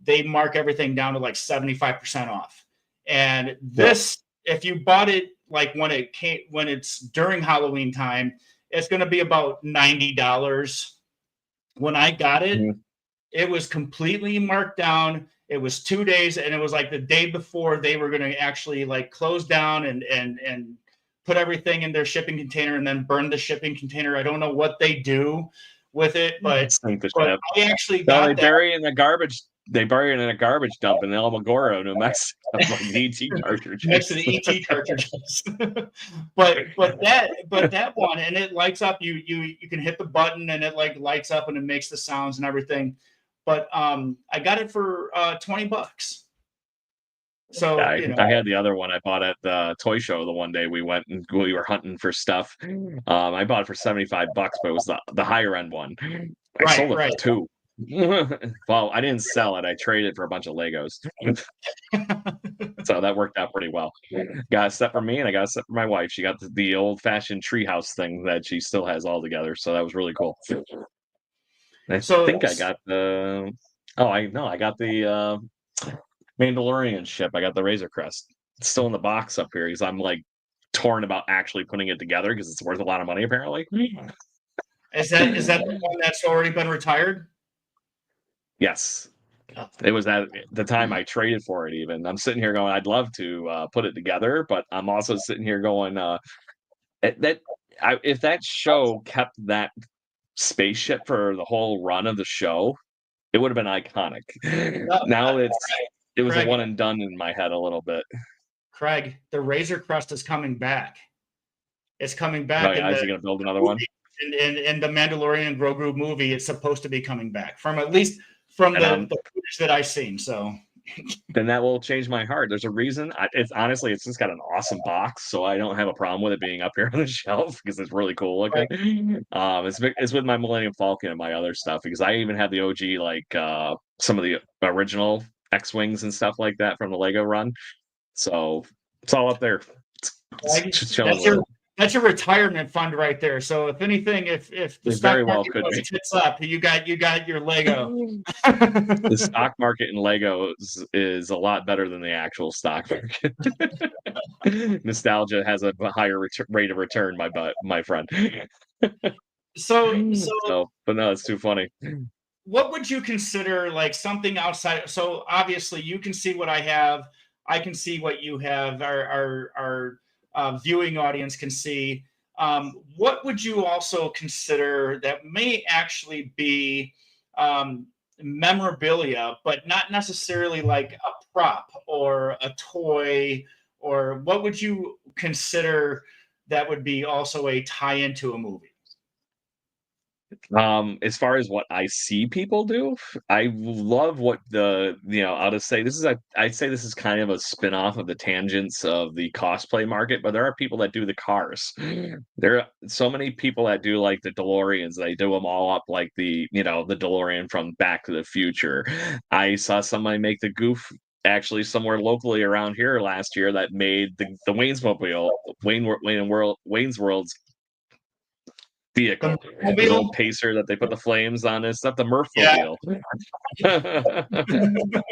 B: they mark everything down to like 75% off. And
C: Yeah.
B: this, if you bought it like when it's during Halloween time, it's going to be about $90. When I got it,
C: Mhm.
B: it was completely marked down. It was 2 days, and it was like the day before they were going to actually like close down and put everything in their shipping container and then burn the shipping container. I don't know what they do with it, but
C: Sink the
B: but
C: ship.
B: I actually
C: No, they
B: got that
C: bury it in a garbage. They bury it in a garbage dump in Alamogordo, New Mexico, like the ET
B: next to
C: cartridges.
B: the ET cartridges. but that one, and it lights up. You can hit the button and it like lights up and it makes the sounds and everything. But I got it for $20. So
C: I had the other one I bought at the toy show the one day we went and we were hunting for stuff. I bought it for $75, but it was the higher end one. I sold it
B: right.
C: for two. Well, I didn't sell it. I traded for a bunch of Legos. So that worked out pretty well. Got a set for me and I got a set for my wife. She got the old fashioned treehouse thing that she still has all together. So that was really cool. I
B: So
C: think I got the oh I know I got the Mandalorian ship. I got the Razor Crest. It's still in the box up here because I'm like torn about actually putting it together because it's worth a lot of money apparently.
B: is that the one that's already been retired?
C: Yes.
B: Oh.
C: It was at the time I traded for it even. I'm sitting here going, I'd love to put it together, but I'm also sitting here going, if that show kept that spaceship for the whole run of the show, it would have been iconic. Now it was a
B: Craig,
C: one and done in my head a little bit.
B: Craig, the Razor Crest is coming back. It's coming
C: Oh
B: back in
C: yeah, is
B: the
C: he gonna build another one?
B: movie, in the Mandalorian and Grogu movie. It's supposed to be coming back from at least from
C: And
B: the footage that I've seen. So
C: then that will change my heart. There's a reason. It's honestly, it's just got an awesome box, so I don't have a problem with it being up here on the shelf because it's really cool looking.
B: right.
C: It's with my Millennium Falcon and my other stuff because I even have the OG like some of the original X-wings and stuff like that from the Lego run. So it's all up there.
B: Craig,
C: Just chilling with it.
B: that's your retirement fund right there. So if anything, if the
C: It
B: stock
C: very well
B: market
C: could
B: goes
C: be.
B: tits up, you got your Lego.
C: The stock market in Lego is a lot better than the actual stock market. Nostalgia has a higher rate of return, my friend.
B: so
C: So, but no, it's too funny.
B: what would you consider like something outside? So obviously you can see what I have. I can see what you have. Our viewing audience can see. What would you also consider that may actually be memorabilia, but not necessarily like a prop or a toy, or what would you consider that would be also a tie-in to a movie?
C: As far as what I see people do, I love what I'll just say I'd say this is kind of a spin-off of the tangents of the cosplay market, but there are people that do the cars. There are so many people that do like the DeLoreans, they do them all up like the DeLorean from Back to the Future. I saw somebody make the Goof actually somewhere locally around here last year that made the Wayne's World's
B: The
C: vehicle, his
B: mobile?
C: old pacer that they put the flames on and stuff, the
B: Yeah.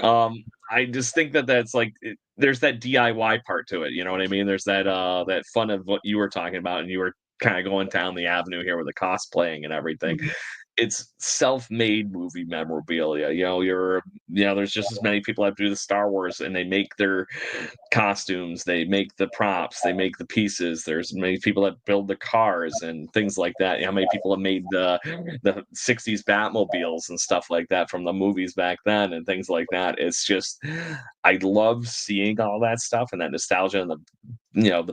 C: Murphmobile. I just think that that's like there's that DIY part to it. You know what I mean? There's that fun of what you were talking about, and you were kind of going down the avenue here with the cosplaying and everything. It's self-made movie memorabilia. There's just as many people that do the Star Wars and they make their costumes, they make the props, they make the pieces. There's many people that build the cars and things like that. How many people have made the 60s Batmobiles and stuff like that from the movies back then and things like that. It's just I love seeing all that stuff and that nostalgia and the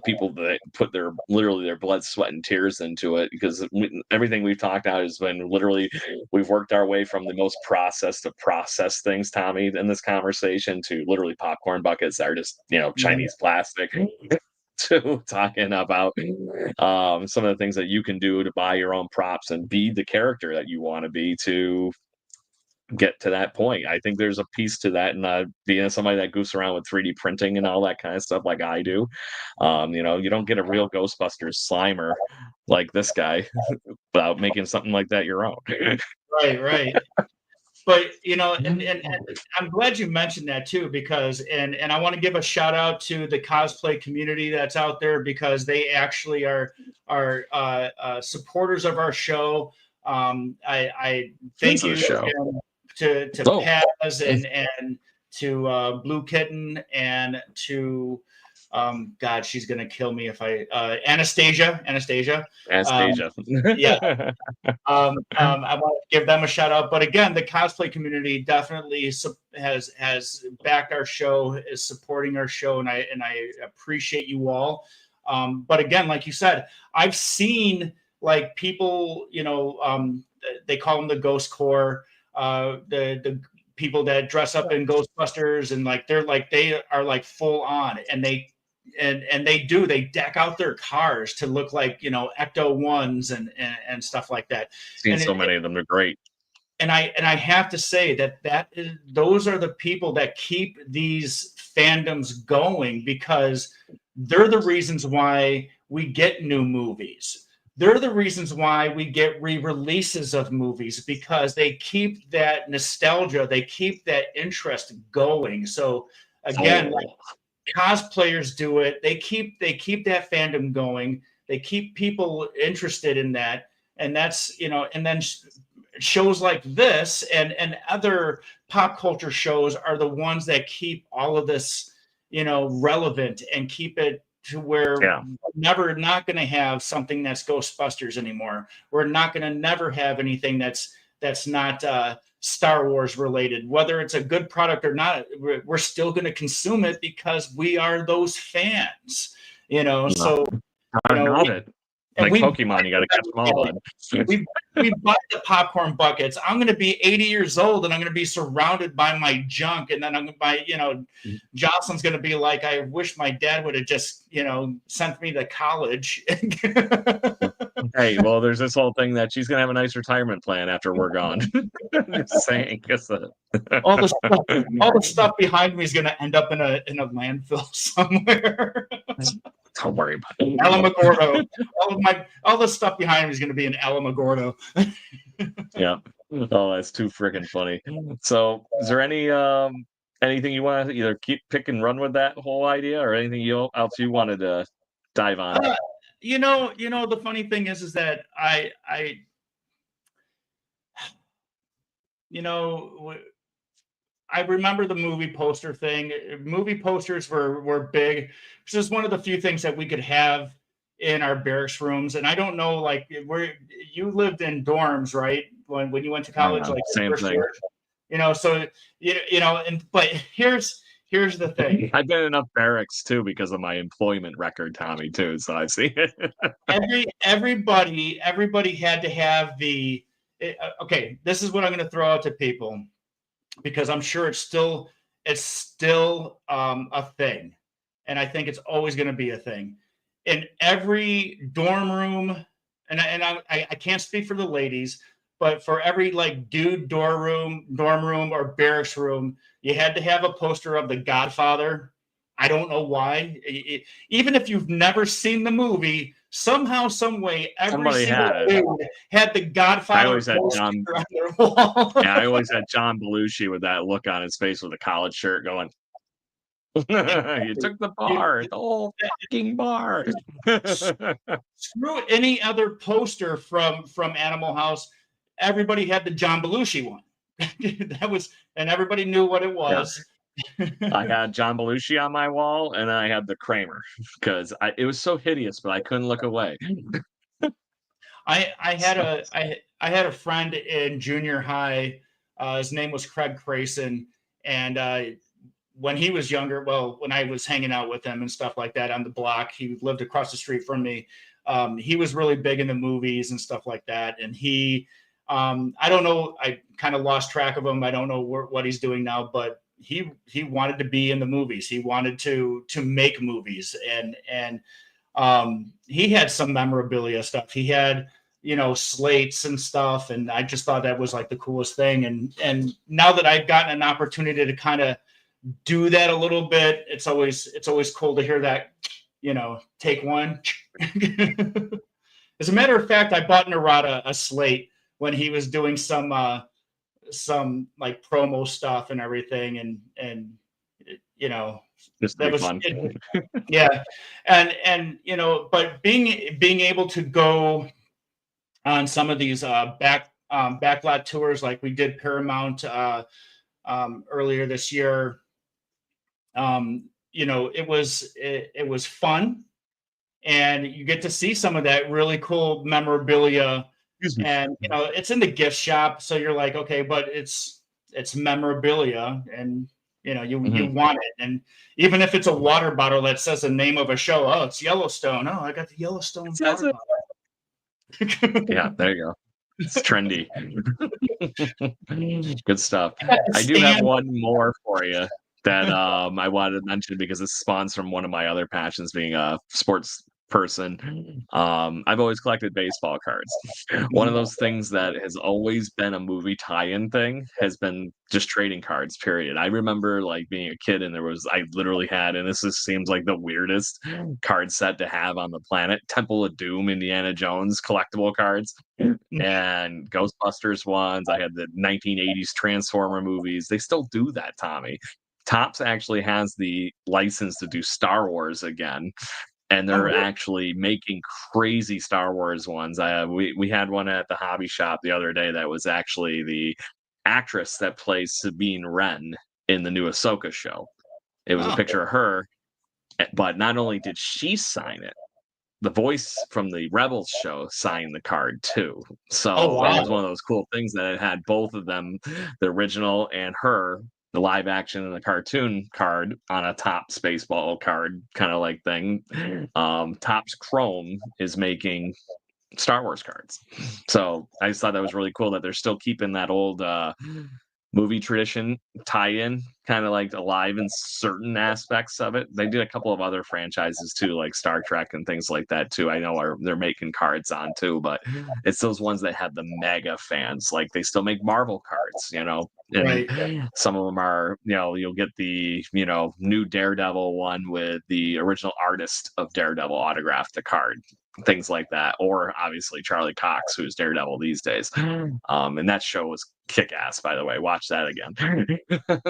C: people that put literally their blood, sweat, and tears into it, because everything we've talked about has been literally we've worked our way from the most processed of processed things, Tommy, in this conversation to literally popcorn buckets that are just Chinese plastic. To talking about some of the things that you can do to buy your own props and be the character that you want to be to get to that point. I think there's a piece to that, and being somebody that goofs around with 3D printing and all that kind of stuff like I do. You don't get a real Ghostbusters Slimer like this guy without making something like that your own.
B: Right, right. But and I'm glad you mentioned that too, because and I want to give a shout out to the cosplay community that's out there, because they actually are supporters of our show. I thank you again to Paz and to Blue Kitten and to God, she's gonna kill me if I Anastasia. Yeah. I want to give them a shout out. But again, the cosplay community definitely has backed our show, is supporting our show, and I appreciate you all. But again, like you said, I've seen like people, they call them the Ghost Corps, the people that dress up in Ghostbusters, and they are like full on, and they deck out their cars to look like Ecto ones and stuff like that.
C: Seen so many of them, they're great.
B: And I have to say those are the people that keep these fandoms going, because they're the reasons why we get new movies. They're the reasons why we get re-releases of movies, because they keep that nostalgia, they keep that interest going. So again, cosplayers do it. They keep that fandom going. They keep people interested in that, and that's and then shows like this and other pop culture shows are the ones that keep all of this relevant and keep it to where we're never not going to have something that's Ghostbusters anymore. We're not going to never have anything that's not Star Wars related. Whether it's a good product or not, we're still going to consume it because we are those fans, So,
C: like Pokemon, you got to catch them all.
B: We buy the popcorn buckets. I'm going to be 80 years old and I'm going to be surrounded by my junk. And then I'm going to Jocelyn's going to be like, I wish my dad would have just, sent me to college.
C: Hey, well, there's this whole thing that she's going to have a nice retirement plan after we're gone. Just saying.
B: All the stuff behind me is going to end up in a landfill somewhere.
C: Don't worry about it.
B: Alamogordo. All the stuff behind me is going to be in Alamogordo.
C: Yeah. Oh, that's too freaking funny. So, is there anything you want to either pick and run with that whole idea, or anything else you wanted to dive on?
B: The funny thing is that you know, I remember the movie poster thing. Movie posters were big. This is one of the few things that we could have in our barracks rooms. And I don't know, like, where you lived in dorms, right? When you went to college, like your
C: Same
B: first
C: thing.
B: year, so and but here's the thing.
C: I've been in enough barracks too because of my employment record, Tommy, too. So I see it.
B: Everybody had to have okay, this is what I'm going to throw out to people, because I'm sure it's still a thing, and I think it's always going to be a thing in every dorm room. And I can't speak for the ladies, but for every like dude dorm room or barracks room, you had to have a poster of The Godfather. I don't know why. Even if you've never seen the movie, somehow, some way, every
C: Somebody
B: single
C: had it.
B: dude had The
C: I
B: Godfather
C: always had
B: poster
C: John.
B: on their wall.
C: Yeah, I always had John Belushi with that look on his face with a collared shirt going, "You took the bar, the whole fucking bar."
B: Screw any other poster from Animal House. Everybody had the John Belushi one. And everybody knew what it was.
C: I had John Belushi on my wall, and I had the Kramer because it was so hideous, but I couldn't look away.
B: I had a friend in junior high. His name was Craig Crayson, and when he was younger, well, when I was hanging out with him and stuff like that on the block, he lived across the street from me. He was really big into movies and stuff like that, and I don't know, I kind of lost track of him. I don't know what he's doing now, but he wanted to be in the movies. He wanted to make movies, and he had some memorabilia stuff. He had, slates and stuff, and I just thought that was like the coolest thing. And now that I've gotten an opportunity to kind of do that a little bit, it's always cool to hear that, take one. As a matter of fact, I bought Narada a slate when he was doing some like promo stuff and everything, and
C: Just
B: that was
C: fun.
B: yeah. And but being able to go on some of these backlot tours, like we did Paramount earlier this year, it was fun, and you get to see some of that really cool memorabilia. And it's in the gift shop, so you're like, okay, but it's memorabilia, and you want it. And even if it's a water bottle that says the name of a show, oh, it's Yellowstone. Oh, I got the Yellowstone water bottle.
C: Yeah, there you go. It's trendy. Good stuff. I do have one more for you that I wanted to mention because it spawns from one of my other passions, being a sports person. I've always collected baseball cards. One of those things that has always been a movie tie-in thing has been just trading cards, period. I remember like being a kid, and I literally had, and this just seems like the weirdest card set to have on the planet, Temple of Doom, Indiana Jones collectible cards, and Ghostbusters ones. I had the 1980s Transformer movies. They still do that, Tommy. Topps actually has the license to do Star Wars again, and they're actually making crazy Star Wars ones. We had one at the hobby shop the other day that was actually the actress that plays Sabine Wren in the new Ahsoka show. It was a picture of her, but not only did she sign it, the voice from the Rebels show signed the card too. So it was one of those cool things that it had both of them, the original and her, the live action and the cartoon card on a Topps baseball card kind of like thing. Topps Chrome is making Star Wars cards. So I just thought that was really cool that they're still keeping that old movie tradition tie-in kind of like alive in certain aspects of it. They did a couple of other franchises too, like Star Trek and things like that too. I know they're making cards on too, but it's those ones that have the mega fans. Like they still make Marvel cards, and some of them are, you'll get the, new Daredevil one with the original artist of Daredevil autographed the card, things like that. Or obviously Charlie Cox, who's Daredevil these days. And that show was kick-ass, by the way. Watch that again.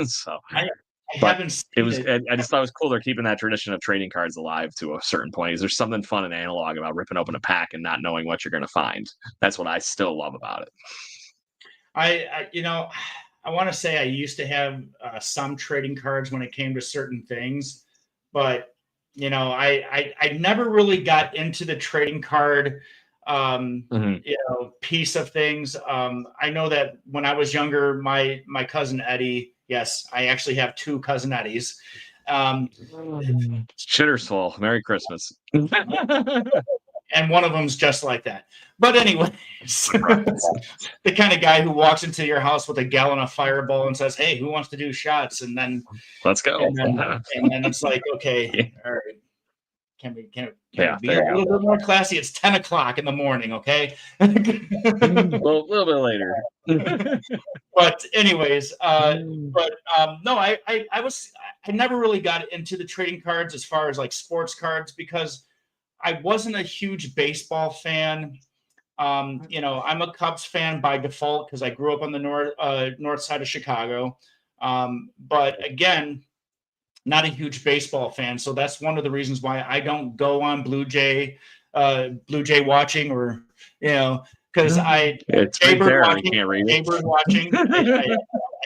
C: So
B: I haven't seen it.
C: I just thought it was cool they're keeping that tradition of trading cards alive to a certain point. Is there's something fun and analog about ripping open a pack and not knowing what you're going to find. That's what I still love about it.
B: I want to say I used to have some trading cards when it came to certain things, but I never really got into the trading card piece of things. I know that when I was younger, my cousin Eddie, yes, I actually have two cousin Eddies.
C: Shitter's full. Merry Christmas.
B: And one of them's just like that. But anyways, the kind of guy who walks into your house with a gallon of Fireball and says, "Hey, who wants to do shots?" And then
C: let's go.
B: And then it's like, okay, all right. Can we be a little bit more classy? It's 10 o'clock in the morning, okay?
C: A little bit later.
B: But anyways, no, I never really got into the trading cards as far as like sports cards because I wasn't a huge baseball fan. I'm a Cubs fan by default because I grew up on the north side of Chicago. But again, not a huge baseball fan, so that's one of the reasons why I don't go on Blue Jay watching, or because Jaybird watching. I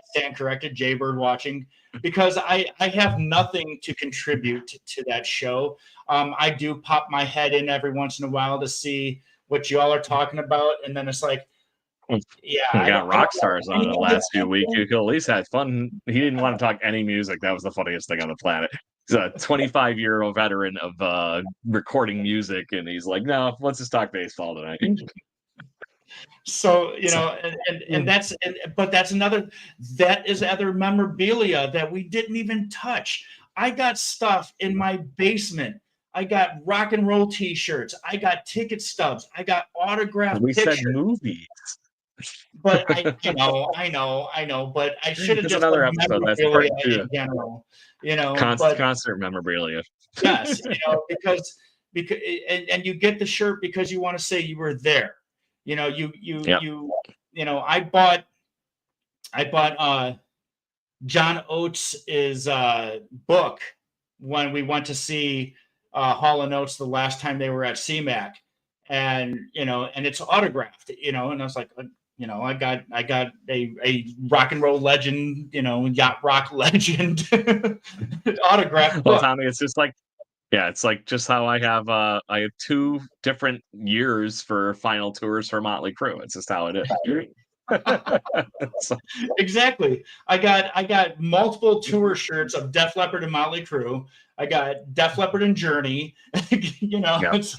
B: stand corrected, Jaybird watching, because I have nothing to contribute to that show. I do pop my head in every once in a while to see what y'all are talking about, and then it's like, yeah,
C: we got rock stars on the last few weeks. You could at least have fun. He didn't want to talk any music. That was the funniest thing on the planet. He's a 25-year-old veteran of recording music, and he's like, "No, let's just talk baseball tonight."
B: So that is other memorabilia that we didn't even touch. I got stuff in my basement. I got rock and roll T-shirts. I got ticket stubs. I got autographed pictures.
C: Said movies.
B: But I know. But I should have just
C: another episode. That's part two.
B: In general,
C: concert memorabilia.
B: Yes, because and you get the shirt because you want to say you were there. I bought John Oates' book when we went to see Hall & Oates the last time they were at CMAC, and it's autographed, and I was like, I got a rock and roll legend, yacht rock legend autographed book.
C: Well, Tommy, it's just like, it's like just how I have 2 different years for final tours for Motley Crue. It's just how it is.
B: Exactly. I got multiple tour shirts of Def Leppard and Motley Crue. I got Def Leppard and Journey. It's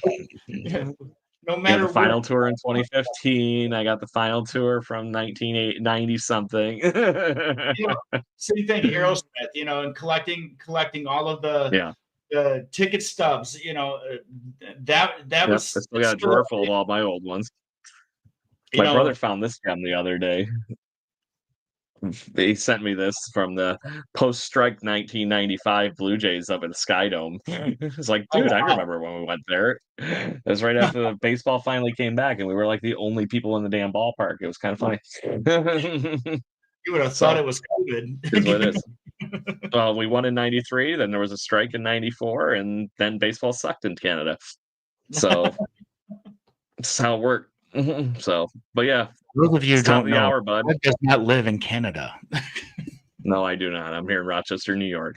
B: no matter
C: the final tour in 2015. I got the final tour from 1990 something.
B: Same thing, Aerosmith. And collecting all of the ticket stubs. That was. I still
C: got a drawer full of all my old ones. My brother found this gem the other day. They sent me this from the post-strike 1995 Blue Jays up at the Sky Dome. It's like, dude, I remember when we went there. It was right after the baseball finally came back, and we were like the only people in the damn ballpark. It was kind of funny.
B: You would have thought it was COVID.
C: Is what it is. We won in 93, then there was a strike in 94, and then baseball sucked in Canada. So that's how it worked. So, but yeah.
B: Those of you who don't know,
C: hour, bud.
B: I does not live in Canada.
C: No, I do not. I'm here in Rochester, New York.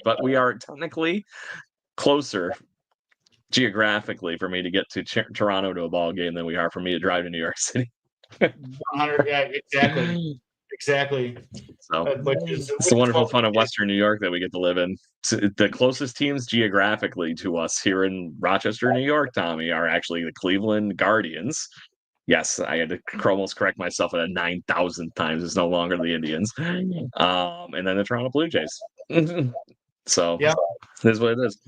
C: But we are technically closer geographically for me to get to Toronto to a ball game than we are for me to drive to New York City.
B: 100, yeah, exactly.
C: So it's the wonderful fun of Western New York that we get to live in. The closest teams geographically to us here in Rochester, New York, Tommy, are actually the Cleveland Guardians. Yes, I had to almost correct myself at a 9,000th times. It's no longer the Indians. And then the Toronto Blue Jays. So
B: yeah,
C: it is what it is.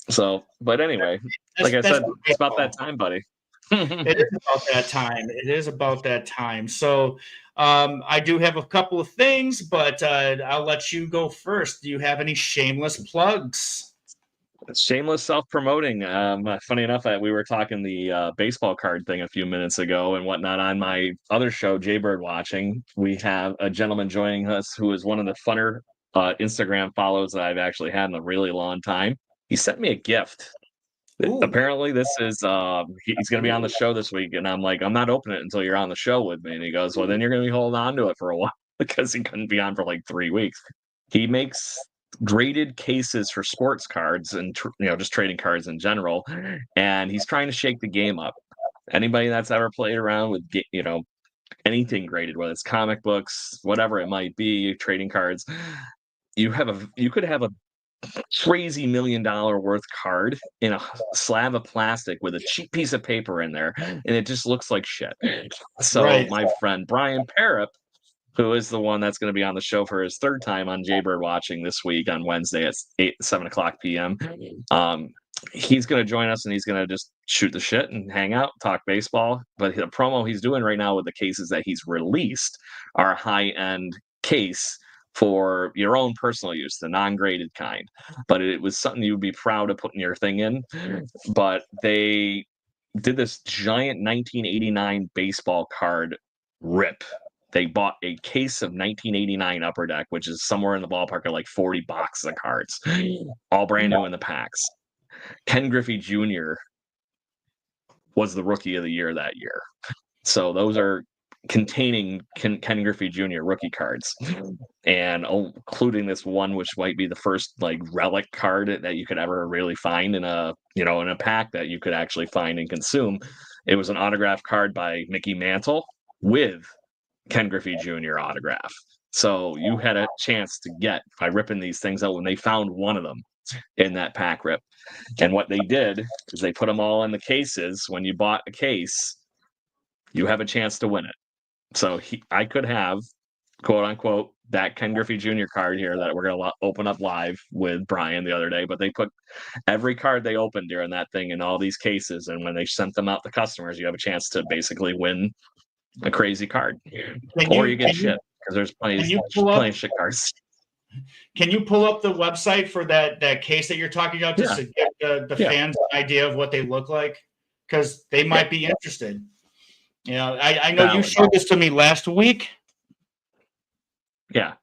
C: So, but anyway, like I said, it's about that time, buddy.
B: It is about that time. It is about that time. So I do have a couple of things, but I'll let you go first. Do you have any shameless plugs?
C: Shameless self-promoting. Funny enough, we were talking the baseball card thing a few minutes ago and whatnot on my other show, Jaybird Watching. We have a gentleman joining us who is one of the funner Instagram follows that I've actually had in a really long time. He sent me a gift
B: Ooh.
C: Apparently this is he's going to be on the show this week, and I'm like, I'm not opening it until you're on the show with me. And he goes, well, then you're going to be holding on to it for a while because he couldn't be on for like 3 weeks. He makes graded cases for sports cards and just trading cards in general, and he's trying to shake the game up. Anybody that's ever played around with anything graded, whether it's comic books, whatever it might be, trading cards, you could have a crazy $1 million worth card in a slab of plastic with a cheap piece of paper in there, and it just looks like shit. So
B: Right.
C: my friend Brian Parup, who is the one that's going to be on the show for his third time on Jaybird Watching this week on Wednesday at 7 o'clock p.m. He's going to join us, and he's going to just shoot the shit and hang out, talk baseball. But the promo he's doing right now with the cases that he's released are a high-end case for your own personal use, the non-graded kind. But it was something you would be proud of putting your thing in. But they did this giant 1989 baseball card rip. They bought a case of 1989 Upper Deck, which is somewhere in the ballpark of like 40 boxes of cards, all brand new in the packs. Ken Griffey Jr. was the rookie of the year that year. So those are containing Ken Griffey Jr. rookie cards, and including this one, which might be the first like relic card that you could ever really find in a pack that you could actually find and consume. It was an autographed card by Mickey Mantle with Ken Griffey Jr. autograph. So you had a chance to get by ripping these things out when they found one of them in that pack rip. And what they did is they put them all in the cases. When you bought a case, you have a chance to win it. So I could have, quote unquote, that Ken Griffey Jr. card here that we're going to open up live with Brian the other day. But they put every card they opened during that thing in all these cases. And when they sent them out to customers, you have a chance to basically win a crazy card. Or you get shit, because there's plenty of shit cards.
B: Can you pull up the website for that case that you're talking about, just to get the fans an idea of what they look like? Because they might be interested. I know you showed this to me last week.
C: Yeah.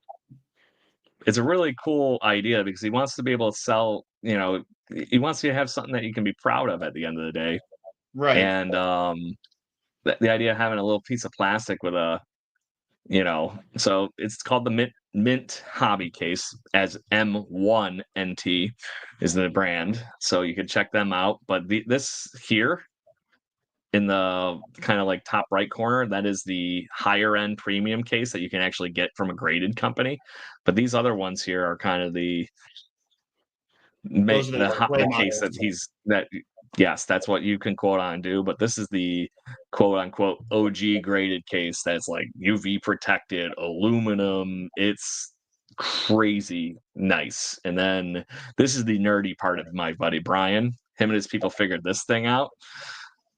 C: It's a really cool idea because he wants to be able to sell, he wants you to have something that you can be proud of at the end of the day.
B: Right.
C: And the idea of having a little piece of plastic with so it's called the Mint Hobby Case, as M1NT is the brand. So you can check them out. But this here in the kind of like top right corner, that is the higher end premium case that you can actually get from a graded company. But these other ones here are kind of the case that yes, that's what you can quote on do. But this is the quote unquote OG graded case that's like UV protected, aluminum. It's crazy nice. And then this is the nerdy part of my buddy Brian. Him and his people figured this thing out.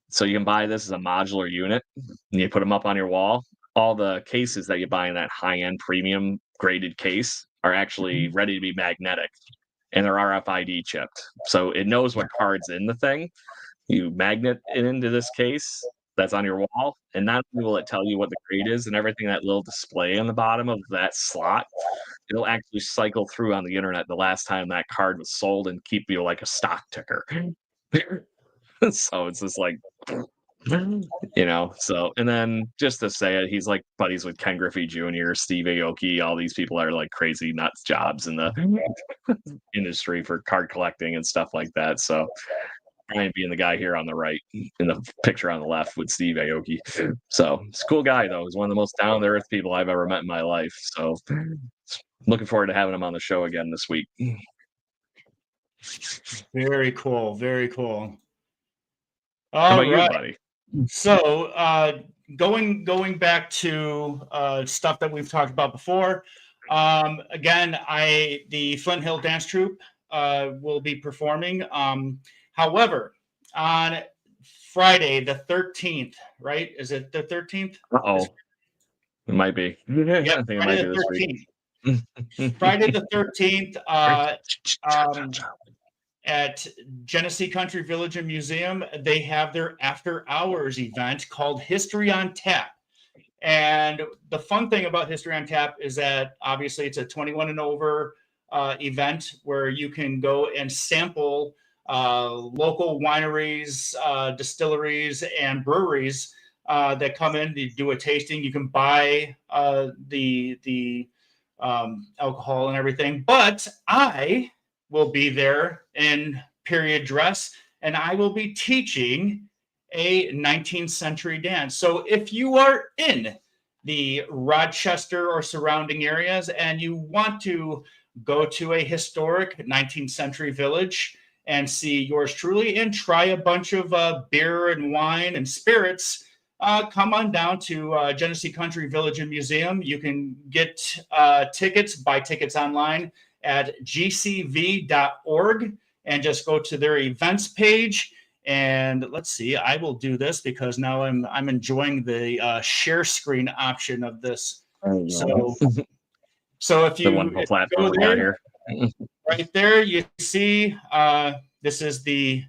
C: So you can buy this as a modular unit, and you put them up on your wall. All the cases that you buy in that high-end premium graded case are actually ready to be magnetic, and they're RFID chipped. So it knows what card's in the thing. You magnet it into this case that's on your wall, and not only will it tell you what the grade is and everything, that little display on the bottom of that slot, it'll actually cycle through on the internet the last time that card was sold and keep you like a stock ticker. So it's just like, so, and then just to say it, he's like buddies with Ken Griffey Jr., Steve Aoki. All these people are like crazy nuts jobs in the industry for card collecting and stuff like that. So Brian being the guy here on the right in the picture on the left with Steve Aoki. So he's a cool guy, though. He's one of the most down to earth people I've ever met in my life. So looking forward to having him on the show again this week.
B: Very cool. Very cool.
C: How about you, buddy?
B: So going back to stuff that we've talked about before. Again, the Flint Hill Dance Troupe will be performing. However, on Friday the 13th, right? Is it the 13th?
C: Uh-oh. It might be.
B: Yeah, I think Friday it might be this week. Friday the 13th at Genesee Country Village and Museum, they have their after hours event called History on Tap. And the fun thing about History on Tap is that obviously it's a 21 and over event where you can go and sample local wineries, distilleries, and breweries that come in to do a tasting. You can buy the alcohol and everything, but I will be there in period dress, and I will be teaching a 19th century dance. So if you are in the Rochester or surrounding areas and you want to go to a historic 19th century village and see yours truly and try a bunch of beer and wine and spirits, come on down to Genesee Country Village and Museum. You can get tickets, buy tickets online at gcv.org, and just go to their events page. And let's see, I will do this because now I'm enjoying the share screen option of this. So if you,
C: the wonderful platform
B: go
C: we
B: there,
C: got here.
B: right there, you see this is the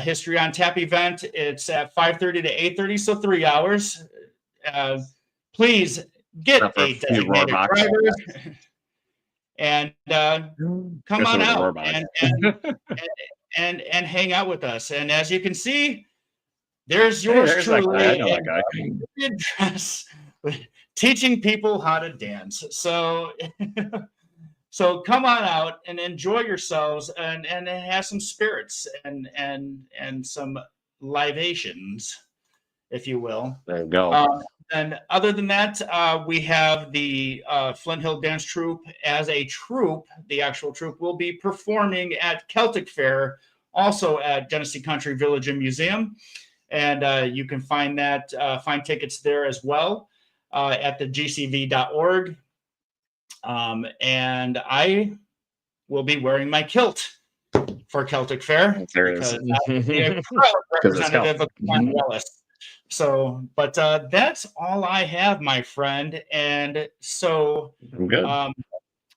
B: History on Tap event. It's at 5:30 to 8:30, so 3 hours. Please get a designated driver and come on out and hang out with us. And as you can see, there's yours truly,
C: I know that guy.
B: dress, teaching people how to dance. So so come on out and enjoy yourselves and have some spirits and some libations, if you will.
C: There you go.
B: And other than that, we have the Flint Hill Dance Troupe. As a troupe, the actual troupe will be performing at Celtic Fair, also at Genesee Country Village and Museum. And you can find tickets there as well at the gcv.org. And I will be wearing my kilt for Celtic Fair because I'm a proud representative of Cornwallis. So, but that's all I have, my friend. And so,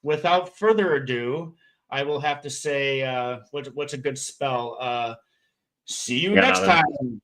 B: without further ado, I will have to say, what's a good spell? See you next time.